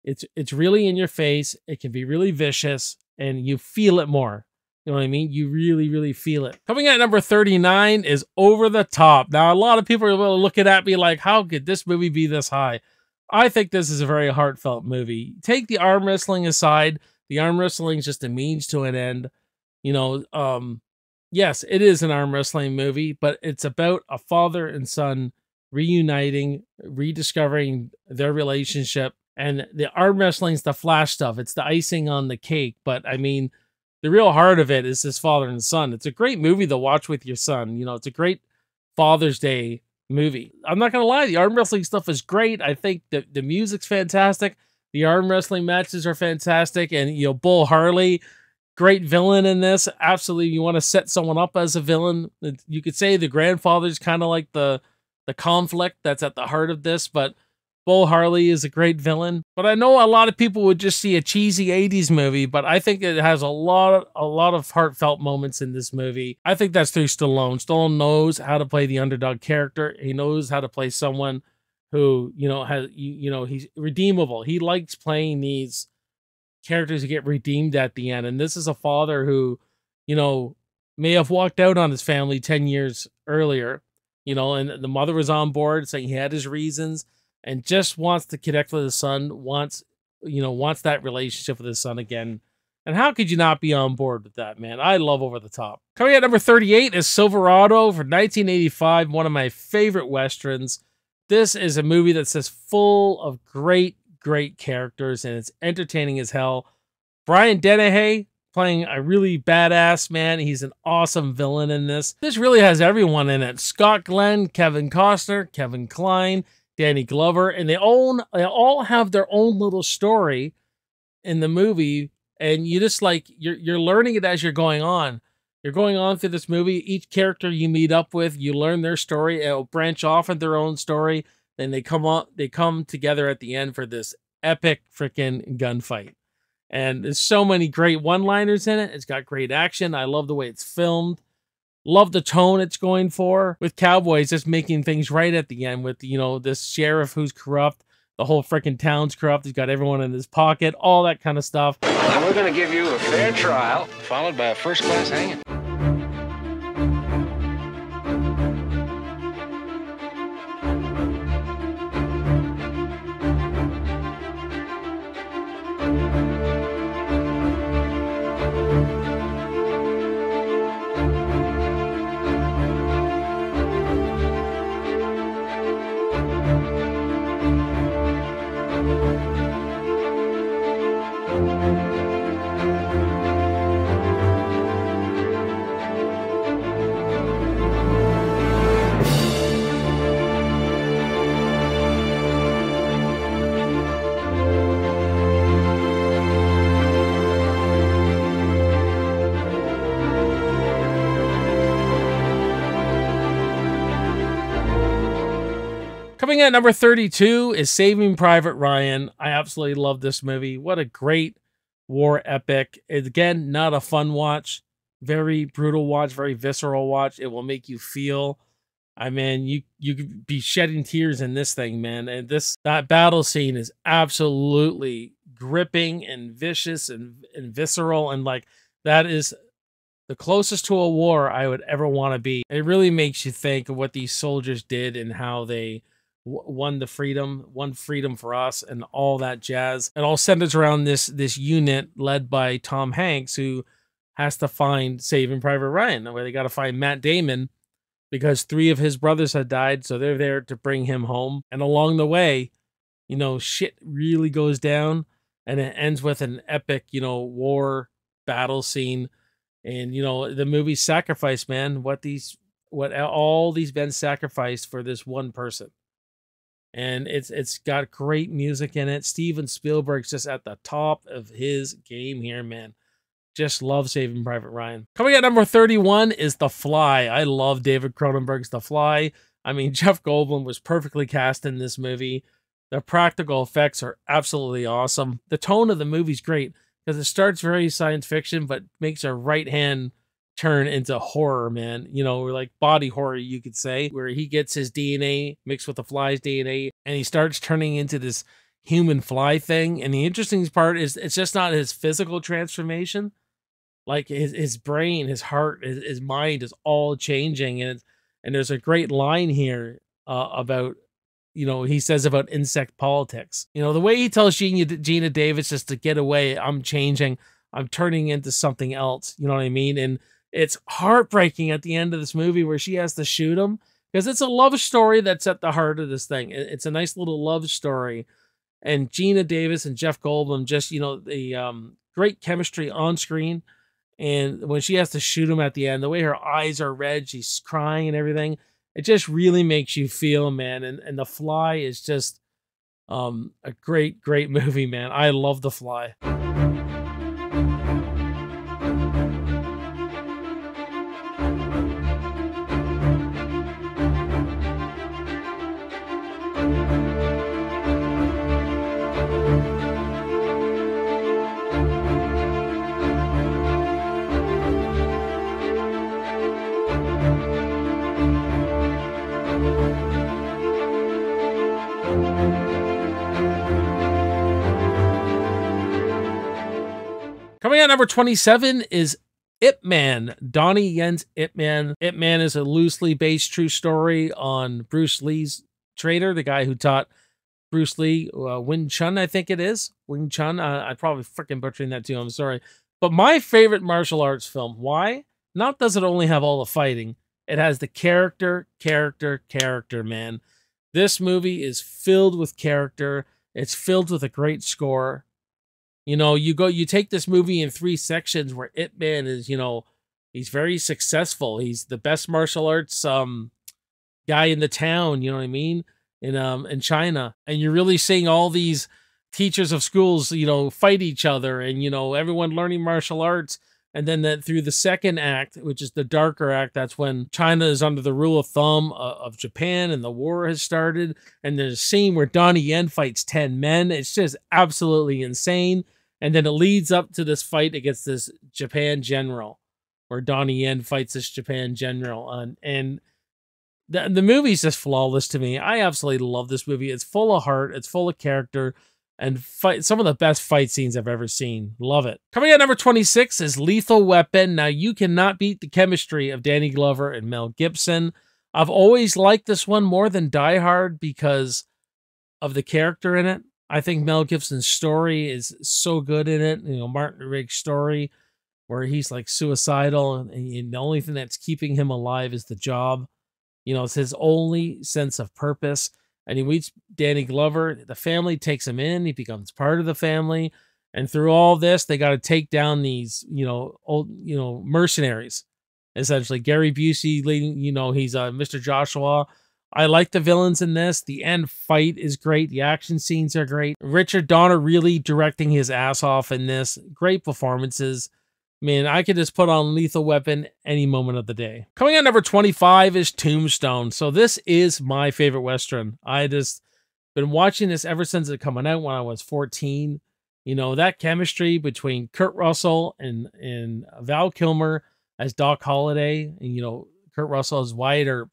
it's really in your face. It can be really vicious, and you feel it more. You know what I mean? You really, really feel it. Coming at number 39 is Over the Top. Now, a lot of people are looking at me like, how could this movie be this high? I think this is a very heartfelt movie. Take the arm wrestling aside. The arm wrestling is just a means to an end. You know, yes, it is an arm wrestling movie, but it's about a father and son reuniting, rediscovering their relationship. And the arm wrestling's the flash stuff. It's the icing on the cake. But I mean, the real heart of it is this father and son. It's a great movie to watch with your son. You know, it's a great Father's Day movie. I'm not going to lie. The arm wrestling stuff is great. I think the music's fantastic. The arm wrestling matches are fantastic. And, you know, Bull Harley, great villain in this. Absolutely. You want to set someone up as a villain. You could say the grandfather's kind of like the conflict that's at the heart of this, but Bull Harley is a great villain. But I know a lot of people would just see a cheesy 80s movie, but I think it has a lot of heartfelt moments in this movie. I think that's through Stallone. Stallone knows how to play the underdog character. He knows how to play someone who, you know, has, you know, he's redeemable. He likes playing these characters who get redeemed at the end. And this is a father who, you know, may have walked out on his family 10 years earlier, you know, and the mother was on board saying he had his reasons, and just wants to connect with his son, wants that relationship with his son again. And how could you not be on board with that, man? I love Over the Top. Coming at number 38 is Silverado from 1985, one of my favorite Westerns. This is a movie that's just full of great, great characters, and it's entertaining as hell. Brian Dennehy playing a really badass man. He's an awesome villain in this. This really has everyone in it. Scott Glenn, Kevin Costner, Kevin Kline, Danny Glover, and they all have their own little story in the movie, and you just like you're learning it as you're going on. You're going on through this movie. Each character you meet up with, you learn their story. It'll branch off into their own story. Then they come together at the end for this epic freaking gunfight. And there's so many great one-liners in it. It's got great action. I love the way it's filmed. Love the tone it's going for, with cowboys just making things right at the end with, you know, this sheriff who's corrupt. The whole freaking town's corrupt. He's got everyone in his pocket, all that kind of stuff. And we're going to give you a fair trial, followed by a first-class hanging. Coming at number 32 is Saving Private Ryan. I absolutely love this movie. What a great war epic. It's, again, not a fun watch. Very brutal watch, very visceral watch. It will make you feel. I mean, you could be shedding tears in this thing, man. And that battle scene is absolutely gripping and vicious and visceral. And like, that is the closest to a war I would ever want to be. It really makes you think of what these soldiers did and how they won freedom for us and all that jazz. It all centers around this unit led by Tom Hanks, who has to find Saving Private Ryan. Where they got to find Matt Damon because 3 of his brothers had died, so they're there to bring him home. And along the way, you know, shit really goes down, and it ends with an epic, you know, war battle scene. And you know, the movie sacrifice, man, what all these men sacrificed for this one person. And it's got great music in it. Steven Spielberg's just at the top of his game here, man. Just love Saving Private Ryan. Coming at number 31 is The Fly. I love David Cronenberg's The Fly. I mean, Jeff Goldblum was perfectly cast in this movie. The practical effects are absolutely awesome. The tone of the movie's great because it starts very science fiction, but makes a right-hand turn into horror, man. You know, or like body horror, you could say, where he gets his DNA mixed with the fly's DNA and he starts turning into this human fly thing. And the interesting part is it's just not his physical transformation. Like his brain, his heart, his mind is all changing. And there's a great line here about, you know, he says about insect politics. You know, the way he tells Gina Davis just to get away, I'm changing, I'm turning into something else. You know what I mean? And it's heartbreaking at the end of this movie where she has to shoot him because it's a love story that's at the heart of this thing. It's a nice little love story. And Gina Davis and Jeff Goldblum just, you know, the great chemistry on screen. And when she has to shoot him at the end, the way her eyes are red, she's crying and everything, it just really makes you feel, man. And The Fly is just a great, great movie, man. I love The Fly. Coming out number 27 is Ip Man, Donnie Yen's Ip Man. Ip Man is a loosely based true story on Bruce Lee's trainer, the guy who taught Bruce Lee Wing Chun, I think it is. Wing Chun. I'm probably freaking butchering that too. I'm sorry. But my favorite martial arts film. Why? Not does it only have all the fighting. It has the character, man. This movie is filled with character. It's filled with a great score. You know, you take this movie in 3 sections where Ip Man is, you know, he's very successful. He's the best martial arts guy in the town, you know what I mean? In China. And you're really seeing all these teachers of schools, you know, fight each other and, you know, everyone learning martial arts. And then through the second act, which is the darker act, that's when China is under the rule of thumb of Japan and the war has started. And there's a scene where Donnie Yen fights 10 men. It's just absolutely insane. And then it leads up to this fight against this Japan general, where Donnie Yen fights this Japan general. And the movie's just flawless to me. I absolutely love this movie. It's full of heart. It's full of character. And some of the best fight scenes I've ever seen. Love it. Coming at number 26 is Lethal Weapon. Now, you cannot beat the chemistry of Danny Glover and Mel Gibson. I've always liked this one more than Die Hard because of the character in it. I think Mel Gibson's story is so good in it. You know, Martin Riggs' story where he's like suicidal and the only thing that's keeping him alive is the job. You know, it's his only sense of purpose. And he meets Danny Glover. The family takes him in. He becomes part of the family. And through all this, they got to take down these, you know, mercenaries. Essentially, Gary Busey leading, you know, he's Mr. Joshua. I like the villains in this. The end fight is great. The action scenes are great. Richard Donner really directing his ass off in this. Great performances. Man, I could just put on Lethal Weapon any moment of the day. Coming at number 25 is Tombstone. So this is my favorite Western. I just been watching this ever since it coming out when I was 14. You know, that chemistry between Kurt Russell and Val Kilmer as Doc Holliday, and, you know, Kurt Russell as Wyatt Earp.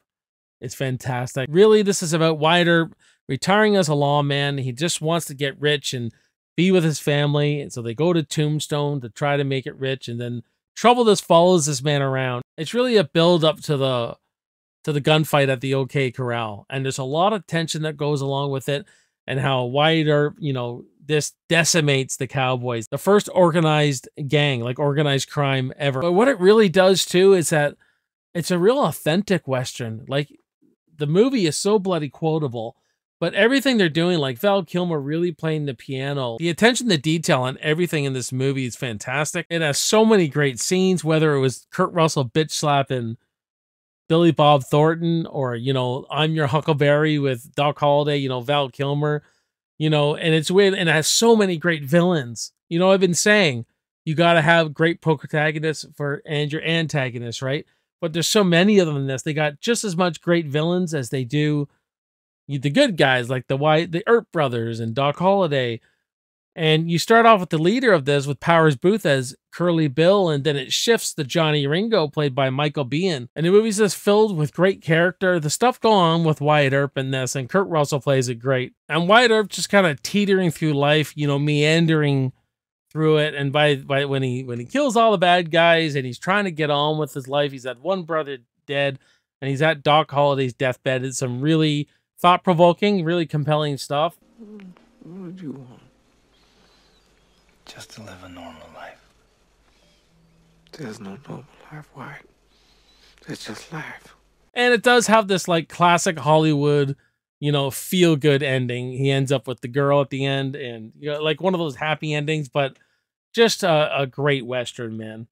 It's fantastic. Really, this is about Wyatt Earp retiring as a lawman. He just wants to get rich and be with his family. And so they go to Tombstone to try to make it rich. And then trouble just follows this man around. It's really a build up to the gunfight at the OK Corral. And there's a lot of tension that goes along with it. And how Wyatt Earp, you know, this decimates the Cowboys. The first organized gang, like organized crime ever. But what it really does too is that it's a real authentic Western. Like, the movie is so bloody quotable, but everything they're doing, like Val Kilmer really playing the piano, the attention to detail on everything in this movie is fantastic. It has so many great scenes, whether it was Kurt Russell bitch slapping Billy Bob Thornton, or, you know, I'm Your Huckleberry with Doc Holliday, you know, Val Kilmer, you know, and it's weird, and it has so many great villains. You know, I've been saying you got to have great protagonists and your antagonists, right? But there's so many of them in this. They got just as much great villains as they do the good guys, like the Earp brothers and Doc Holliday. And you start off with the leader of this with Powers Booth as Curly Bill, and then it shifts to Johnny Ringo, played by Michael Biehn. And the movie's just filled with great character. The stuff going on with Wyatt Earp in this, and Kurt Russell plays it great. And Wyatt Earp just kind of teetering through life, you know, meandering through it. And by when he kills all the bad guys and he's trying to get on with his life, he's had one brother dead, and he's at Doc Holliday's deathbed. It's some really thought-provoking, really compelling stuff. What would you want? Just to live a normal life. There's no normal life, White. It's just life. And it does have this like classic Hollywood, you know, feel-good ending. He ends up with the girl at the end, and you know, like one of those happy endings, but just a great Western, man.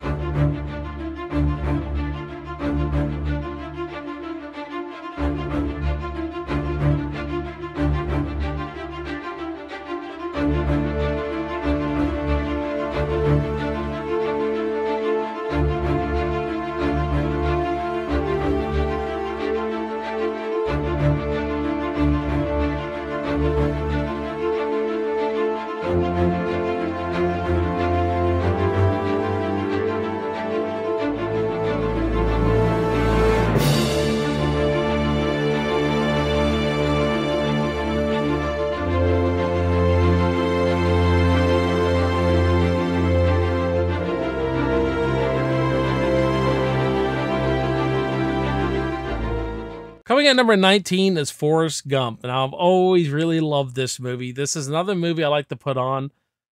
Coming at number 19 is Forrest Gump, and I've always really loved this movie. This is another movie I like to put on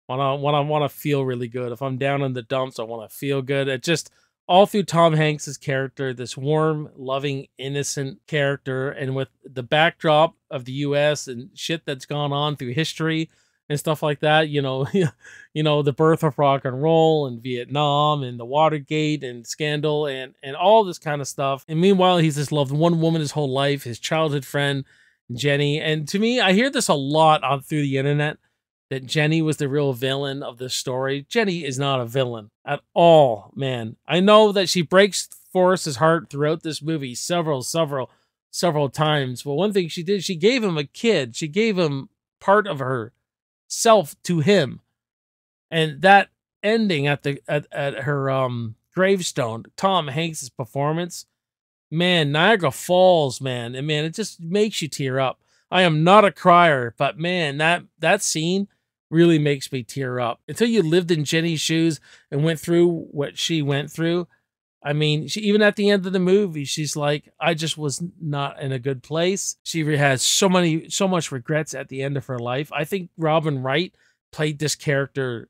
when I want to feel really good. If I'm down in the dumps, I want to feel good. It just all through Tom Hanks's character, this warm, loving, innocent character, and with the backdrop of the U.S. and shit that's gone on through history and stuff like that, you know, the birth of rock and roll and Vietnam and the Watergate and scandal and all this kind of stuff. And meanwhile, he's just loved one woman his whole life, his childhood friend, Jenny. And to me, I hear this a lot on through the internet, that Jenny was the real villain of this story. Jenny is not a villain at all, man. I know that she breaks Forrest's heart throughout this movie several times. But one thing she did, she gave him a kid. She gave him part of her self to him, and that ending at her gravestone, Tom Hanks's performance, man, Niagara Falls, man, and man, it just makes you tear up. I am not a crier, but man, that scene really makes me tear up. Until you lived in Jenny's shoes and went through what she went through, I mean, she, even at the end of the movie, she's like, I just was not in a good place. She has so much regrets at the end of her life. I think Robin Wright played this character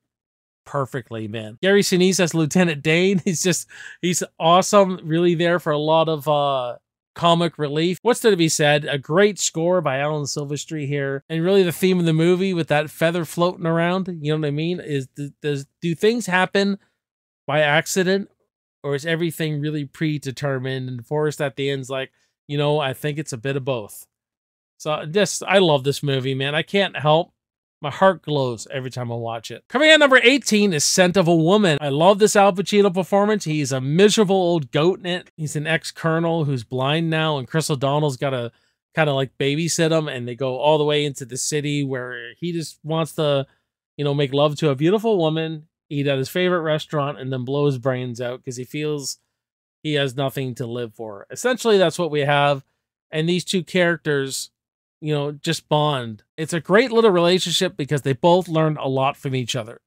perfectly, man. Gary Sinise as Lieutenant Dane, he's awesome, really there for a lot of comic relief. What's there to be said? A great score by Alan Silvestri here. And really the theme of the movie with that feather floating around, you know what I mean, is do things happen by accident, or is everything really predetermined? And Forrest at the end's like, you know, I think it's a bit of both. So I love this movie, man. I can't help. My heart glows every time I watch it. Coming at number 18 is Scent of a Woman. I love this Al Pacino performance. He's a miserable old goat in it. He's an ex-colonel who's blind now, and Chris O'Donnell's got to kind of like babysit him, and they go all the way into the city where he just wants to, you know, make love to a beautiful woman, eat at his favorite restaurant, and then blow his brains out because he feels he has nothing to live for. Essentially, that's what we have. And these two characters, you know, just bond. It's a great little relationship because they both learned a lot from each other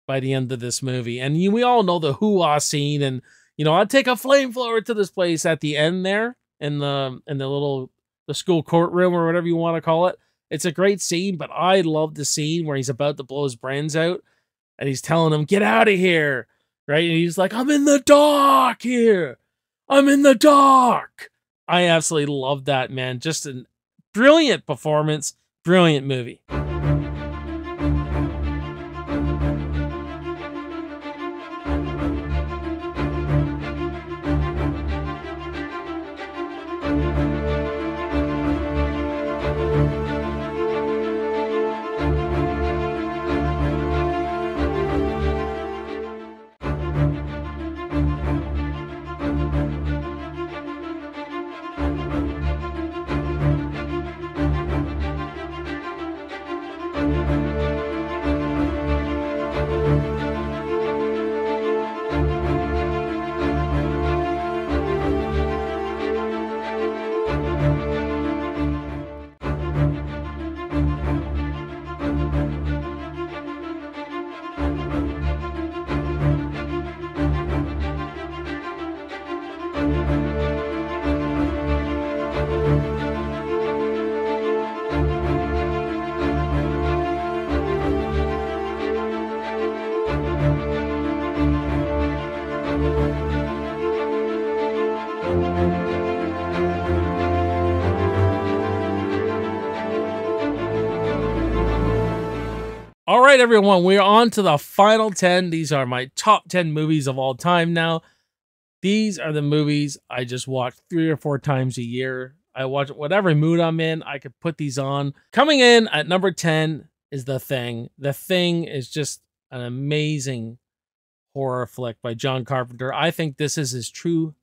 by the end of this movie. And we all know the hoo-ah scene, and, you know, I'd take a flamethrower to this place at the end there in the school courtroom or whatever you want to call it. It's a great scene, but I love the scene where he's about to blow his brains out and he's telling him, get out of here, right? And he's like, I'm in the dark here. I'm in the dark. I absolutely love that, man. Just an brilliant performance, brilliant movie. All right, everyone, we're on to the final 10. These are my top 10 movies of all time now. These are the movies I just watch 3 or 4 times a year. I watch whatever mood I'm in. I could put these on. Coming in at number 10 is The Thing. The Thing is just an amazing horror flick by John Carpenter. I think this is his true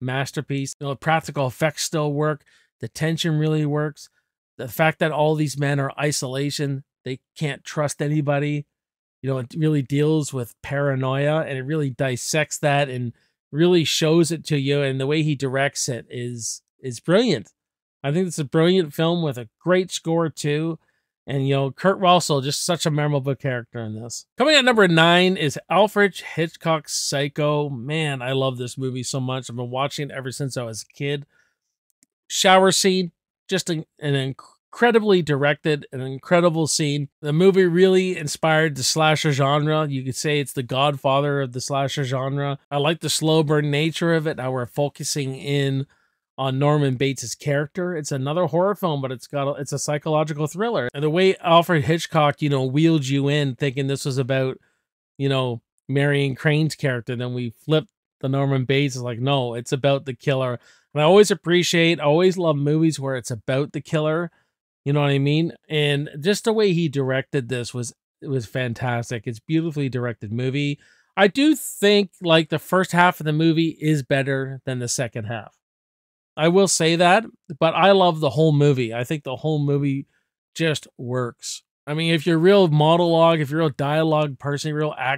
masterpiece. You know, practical effects still work. The tension really works. The fact that all these men are isolation, they can't trust anybody. You know, it really deals with paranoia, and it really dissects that and really shows it to you. And the way he directs it is brilliant. I think it's a brilliant film with a great score too. And, you know, Kurt Russell, just such a memorable character in this. Coming at number 9 is Alfred Hitchcock's Psycho. Man, I love this movie so much. I've been watching it ever since I was a kid. Shower scene, just an incredibly directed, an incredible scene. The movie really inspired the slasher genre. You could say it's the godfather of the slasher genre. I like the slow burn nature of it, how we're focusing in on Norman Bates' character. It's another horror film, but it's a psychological thriller. And the way Alfred Hitchcock, you know, wheeled you in thinking this was about, you know, Marion Crane's character, then we flipped the Norman Bates. It's like, no, it's about the killer. And I always love movies where it's about the killer. You know what I mean? And just the way he directed this was fantastic. It's beautifully directed movie. I do think like the first half of the movie is better than the second half. I will say that, but I love the whole movie. I think the whole movie just works. I mean, if you're a real monologue, if you're a real dialogue person,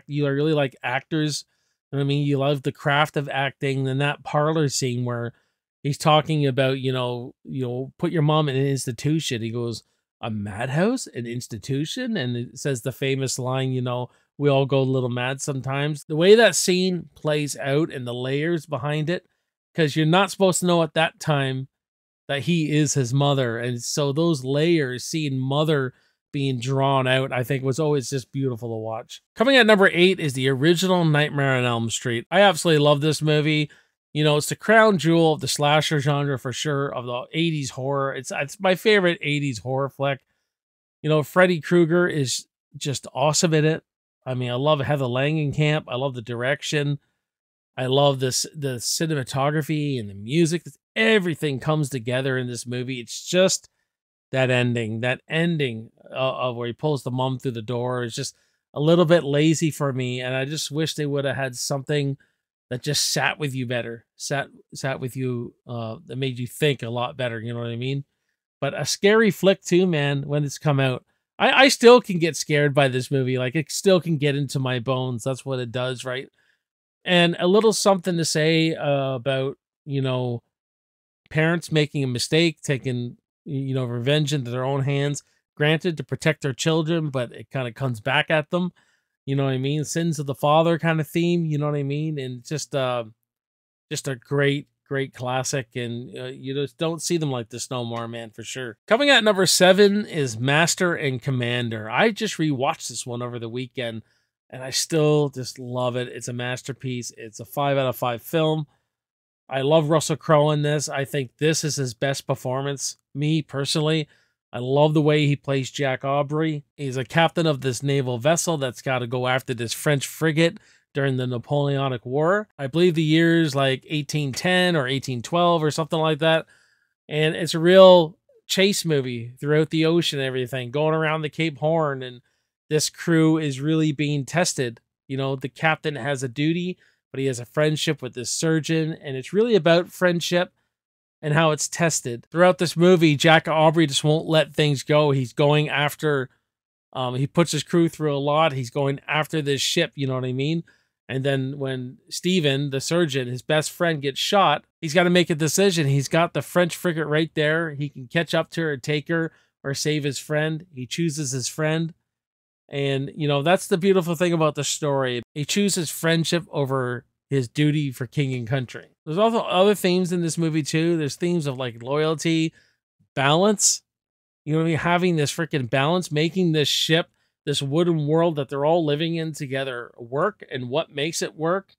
you really like actors, you know what I mean? You love the craft of acting, then that parlor scene where he's talking about, you know, put your mom in an institution. He goes, a madhouse, an institution? And it says the famous line, you know, we all go a little mad sometimes. The way that scene plays out and the layers behind it, because you're not supposed to know at that time that he is his mother. And so those layers, seeing mother being drawn out, I think was always just beautiful to watch. Coming at number 8 is the original Nightmare on Elm Street. I absolutely love this movie. You know, it's the crown jewel of the slasher genre for sure, of the 80s horror. It's my favorite 80s horror flick. You know, Freddy Krueger is just awesome in it. I mean, I love Heather Langenkamp. I love the direction. I love the cinematography and the music. Everything comes together in this movie. It's just that ending of where he pulls the mom through the door is just a little bit lazy for me. And I just wish they would have had something that just sat with you better, sat with you, that made you think a lot better. You know what I mean? But a scary flick too, man, when it's come out. I still can get scared by this movie. Like, it still can get into my bones. That's what it does, right? And a little something to say about, you know, parents making a mistake, taking, you know, revenge into their own hands, granted to protect their children, but it kind of comes back at them. You know what I mean? Sins of the father kind of theme, you know what I mean? And just a great classic. And you just don't see them like this no more, man, for sure. Coming at number 7 is Master and Commander. I just rewatched this one over the weekend, and I still just love it. It's a masterpiece. It's a 5 out of 5 film. I love Russell Crowe in this. I think this is his best performance. Me, personally, I love the way he plays Jack Aubrey. He's a captain of this naval vessel that's got to go after this French frigate during the Napoleonic War. I believe the year's like 1810 or 1812 or something like that. And it's a real chase movie throughout the ocean and everything, going around the Cape Horn, and this crew is really being tested. You know, the captain has a duty, but he has a friendship with this surgeon, and it's really about friendship and how it's tested. Throughout this movie, Jack Aubrey just won't let things go. He's going after, he puts his crew through a lot. He's going after this ship, you know what I mean? And then when Steven, the surgeon, his best friend, gets shot, he's got to make a decision. He's got the French frigate right there. He can catch up to her, take her, or save his friend. He chooses his friend. And, you know, that's the beautiful thing about the story. He chooses friendship over his duty for king and country. There's also other themes in this movie too. There's themes of like loyalty, balance. You know what I mean? Having this freaking balance, making this ship, this wooden world that they're all living in together work, and what makes it work.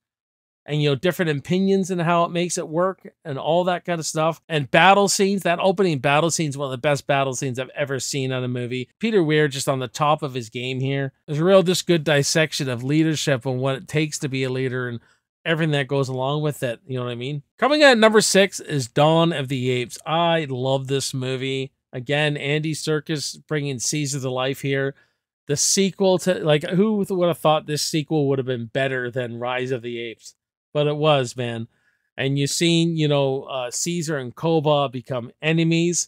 And, you know, different opinions and how it makes it work and all that kind of stuff. And battle scenes, that opening battle scene is one of the best battle scenes I've ever seen on a movie. Peter Weir just on the top of his game here. There's a real just good dissection of leadership and what it takes to be a leader and everything that goes along with it. You know what I mean? Coming at number 6 is Dawn of the Apes. I love this movie. Again, Andy Serkis bringing Caesar to life here. The sequel to, like, who would have thought this sequel would have been better than Rise of the Apes? But it was, man. And you've seen, you know, Caesar and Koba become enemies.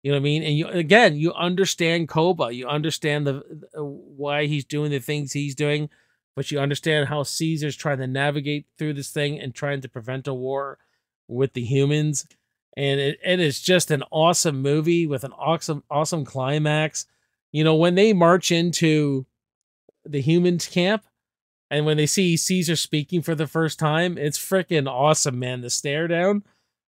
You know what I mean? And you understand Koba. You understand why he's doing the things he's doing. But you understand how Caesar's trying to navigate through this thing and trying to prevent a war with the humans. And it is just an awesome movie with an awesome climax. You know, when they march into the humans camp, and when they see Caesar speaking for the first time, it's freaking awesome, man. The stare down,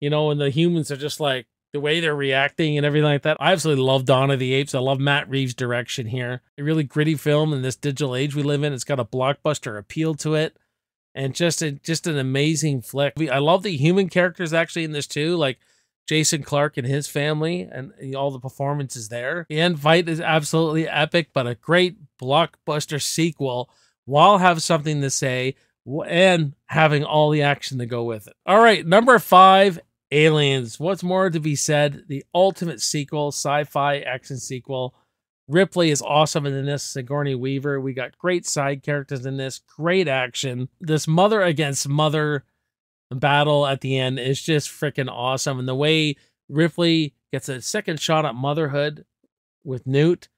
you know, and the humans are just like, the way they're reacting and everything like that. I absolutely love Dawn of the Apes. I love Matt Reeves' direction here. A really gritty film in this digital age we live in. It's got a blockbuster appeal to it. And just an amazing flick. I love the human characters actually in this too, like Jason Clarke and his family and all the performances there. The end fight is absolutely epic, but a great blockbuster sequel while have something to say and having all the action to go with it. All right, number 5, Aliens. What's more to be said? The ultimate sequel, sci-fi action sequel. Ripley is awesome in this, Sigourney Weaver. We got great side characters in this, great action. This mother against mother battle at the end is just freaking awesome. And the way Ripley gets a second shot at motherhood with Newt,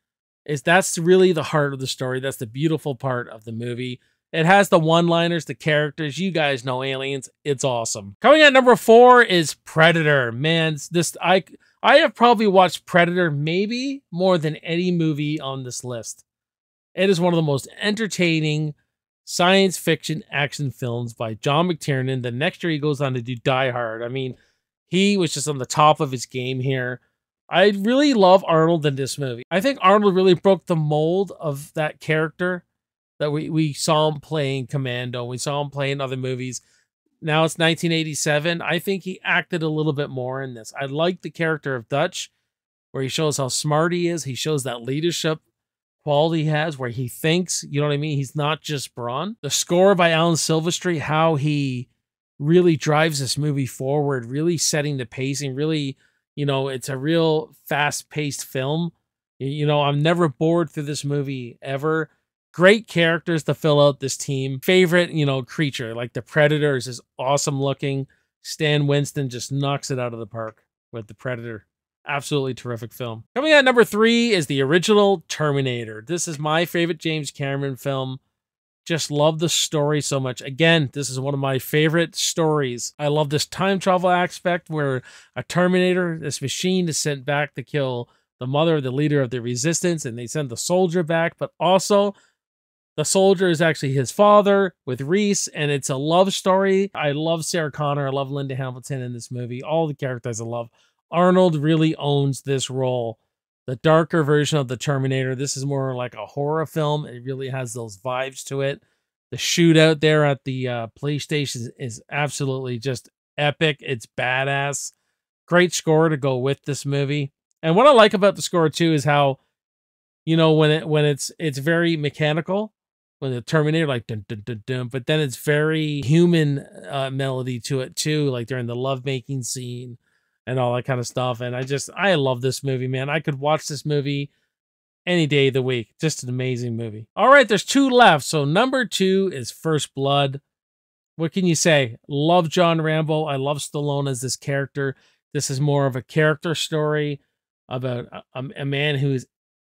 that's really the heart of the story. That's the beautiful part of the movie. It has the one-liners, the characters. You guys know Aliens. It's awesome. Coming at number 4 is Predator. Man, I have probably watched Predator maybe more than any movie on this list. It is one of the most entertaining science fiction action films by John McTiernan. The next year he goes on to do Die Hard. I mean, he was just on the top of his game here. I really love Arnold in this movie. I think Arnold really broke the mold of that character that we saw him playing Commando. We saw him play in other movies. Now it's 1987. I think he acted a little bit more in this. I like the character of Dutch, where he shows how smart he is. He shows that leadership quality he has, where he thinks, you know what I mean? He's not just brawn. The score by Alan Silvestri, how he really drives this movie forward, really setting the pacing, really, you know, it's a real fast-paced film. You know, I'm never bored through this movie ever. Great characters to fill out this team. Favorite, you know, creature, like the Predator is just awesome looking. Stan Winston just knocks it out of the park with the Predator. Absolutely terrific film. Coming at number 3 is the original Terminator. This is my favorite James Cameron film. Just love the story so much. Again, this is one of my favorite stories. I love this time travel aspect where a Terminator, this machine, is sent back to kill the mother of the leader of the resistance, and they send the soldier back, but also the soldier is actually his father with Reese, and it's a love story. I love Sarah Connor. I love Linda Hamilton in this movie. All the characters I love. Arnold really owns this role. The darker version of the Terminator. This is more like a horror film. It really has those vibes to it. The shootout there at the police station is absolutely just epic. It's badass. Great score to go with this movie. And what I like about the score too is how, you know, when it's very mechanical. When the Terminator, like dun dun dun dun, but then it's very human melody to it too, like during the lovemaking scene and all that kind of stuff. And I love this movie, man. I could watch this movie any day of the week. Just an amazing movie. All right, there's 2 left. So number 2 is First Blood. What can you say? Love John Rambo. I love Stallone as this character. This is more of a character story about a man who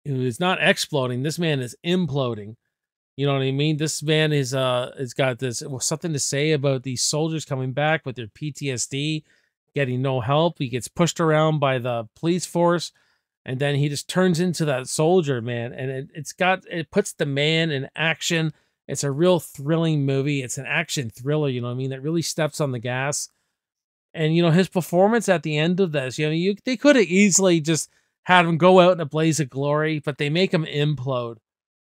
is not exploding. This man is imploding. You know what I mean? This man is got this something to say about these soldiers coming back with their PTSD, getting no help. He gets pushed around by the police force, and then he just turns into that soldier, man. And it puts the man in action. It's a real thrilling movie. It's an action thriller, you know what I mean? That really steps on the gas And, you know, his performance at the end of this, you know, they could have easily just had him go out in a blaze of glory, but they make him implode.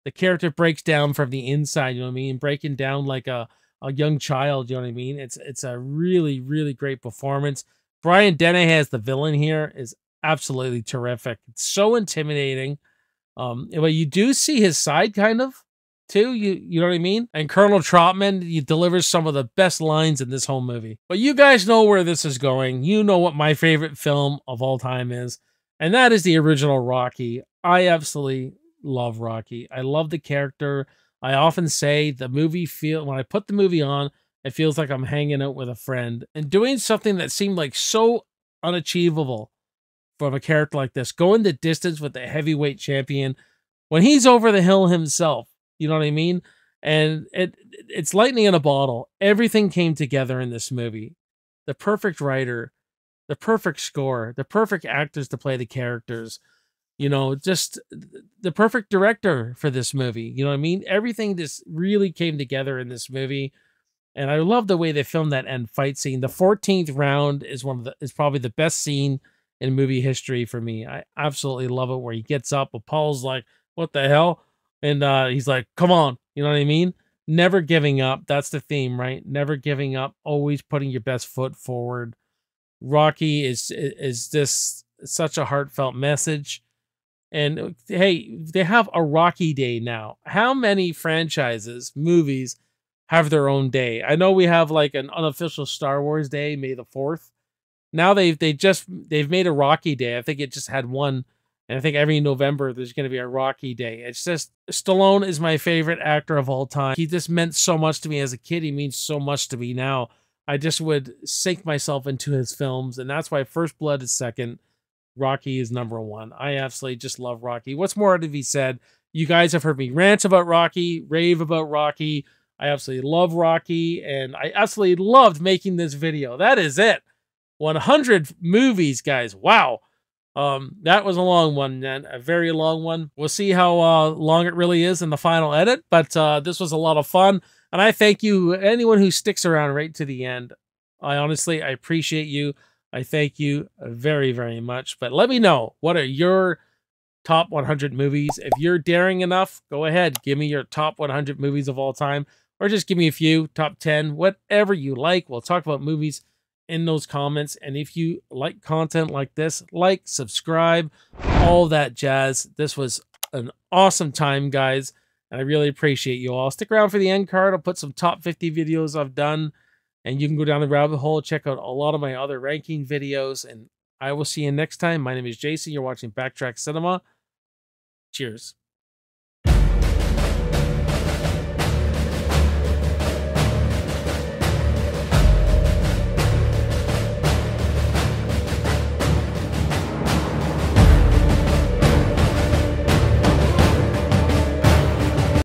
The character breaks down from the inside, you know what I mean? Breaking down like a young child, you know what I mean? It's a really, really great performance. Brian Dennehy as the villain here is absolutely terrific. It's so intimidating. But you do see his side kind of too, you know what I mean? And Colonel Trotman, he delivers some of the best lines in this whole movie. But you guys know where this is going. You know what my favorite film of all time is, and that is the original Rocky. I absolutely love Rocky. I love the character. I often say the movie when I put the movie on, it feels like I'm hanging out with a friend and doing something that seemed like so unachievable from a character like this, going the distance with the heavyweight champion when he's over the hill himself. You know what I mean? And it's lightning in a bottle. Everything came together in this movie. The perfect writer, the perfect score, the perfect actors to play the characters, you know, just the perfect director for this movie. You know what I mean? Everything just really came together in this movie. And I love the way they filmed that end fight scene. The 14th round is probably the best scene in movie history for me. I absolutely love it, where he gets up, but Paul's like, what the hell? And he's like, come on. You know what I mean? Never giving up. That's the theme, right? Never giving up. Always putting your best foot forward. Rocky is just such a heartfelt message. And hey, they have a Rocky Day now. How many franchises, movies have their own day? I know we have like an unofficial Star Wars Day, May the 4th. Now they've made a Rocky Day. I think it just had one. And I think every November there's going to be a Rocky Day. It's just, Stallone is my favorite actor of all time. He just meant so much to me as a kid. He means so much to me now. I just would sink myself into his films. And that's why First Blood is second. Rocky is number one. I absolutely just love Rocky. What's more to be said? You guys have heard me rant about Rocky, rave about Rocky. I absolutely love Rocky. And I absolutely loved making this video. That is it. 100 movies, guys. Wow. That was a long one, man. A very long one. We'll see how long it really is in the final edit, but this was a lot of fun, and I thank you, anyone who sticks around right to the end. I appreciate you. I thank you very, very much. But let me know, what are your top 100 movies? If you're daring enough, go ahead, give me your top 100 movies of all time, or just give me a few, top 10, whatever you like. We'll talk about movies in those comments. And if you like content like this, like, subscribe, all that jazz. This was an awesome time, guys, and I really appreciate you all. Stick around for the end card. I'll put some top 50 videos I've done, and you can go down the rabbit hole, check out a lot of my other ranking videos, and I will see you next time. My name is Jason. You're watching Backtrack Cinema. Cheers.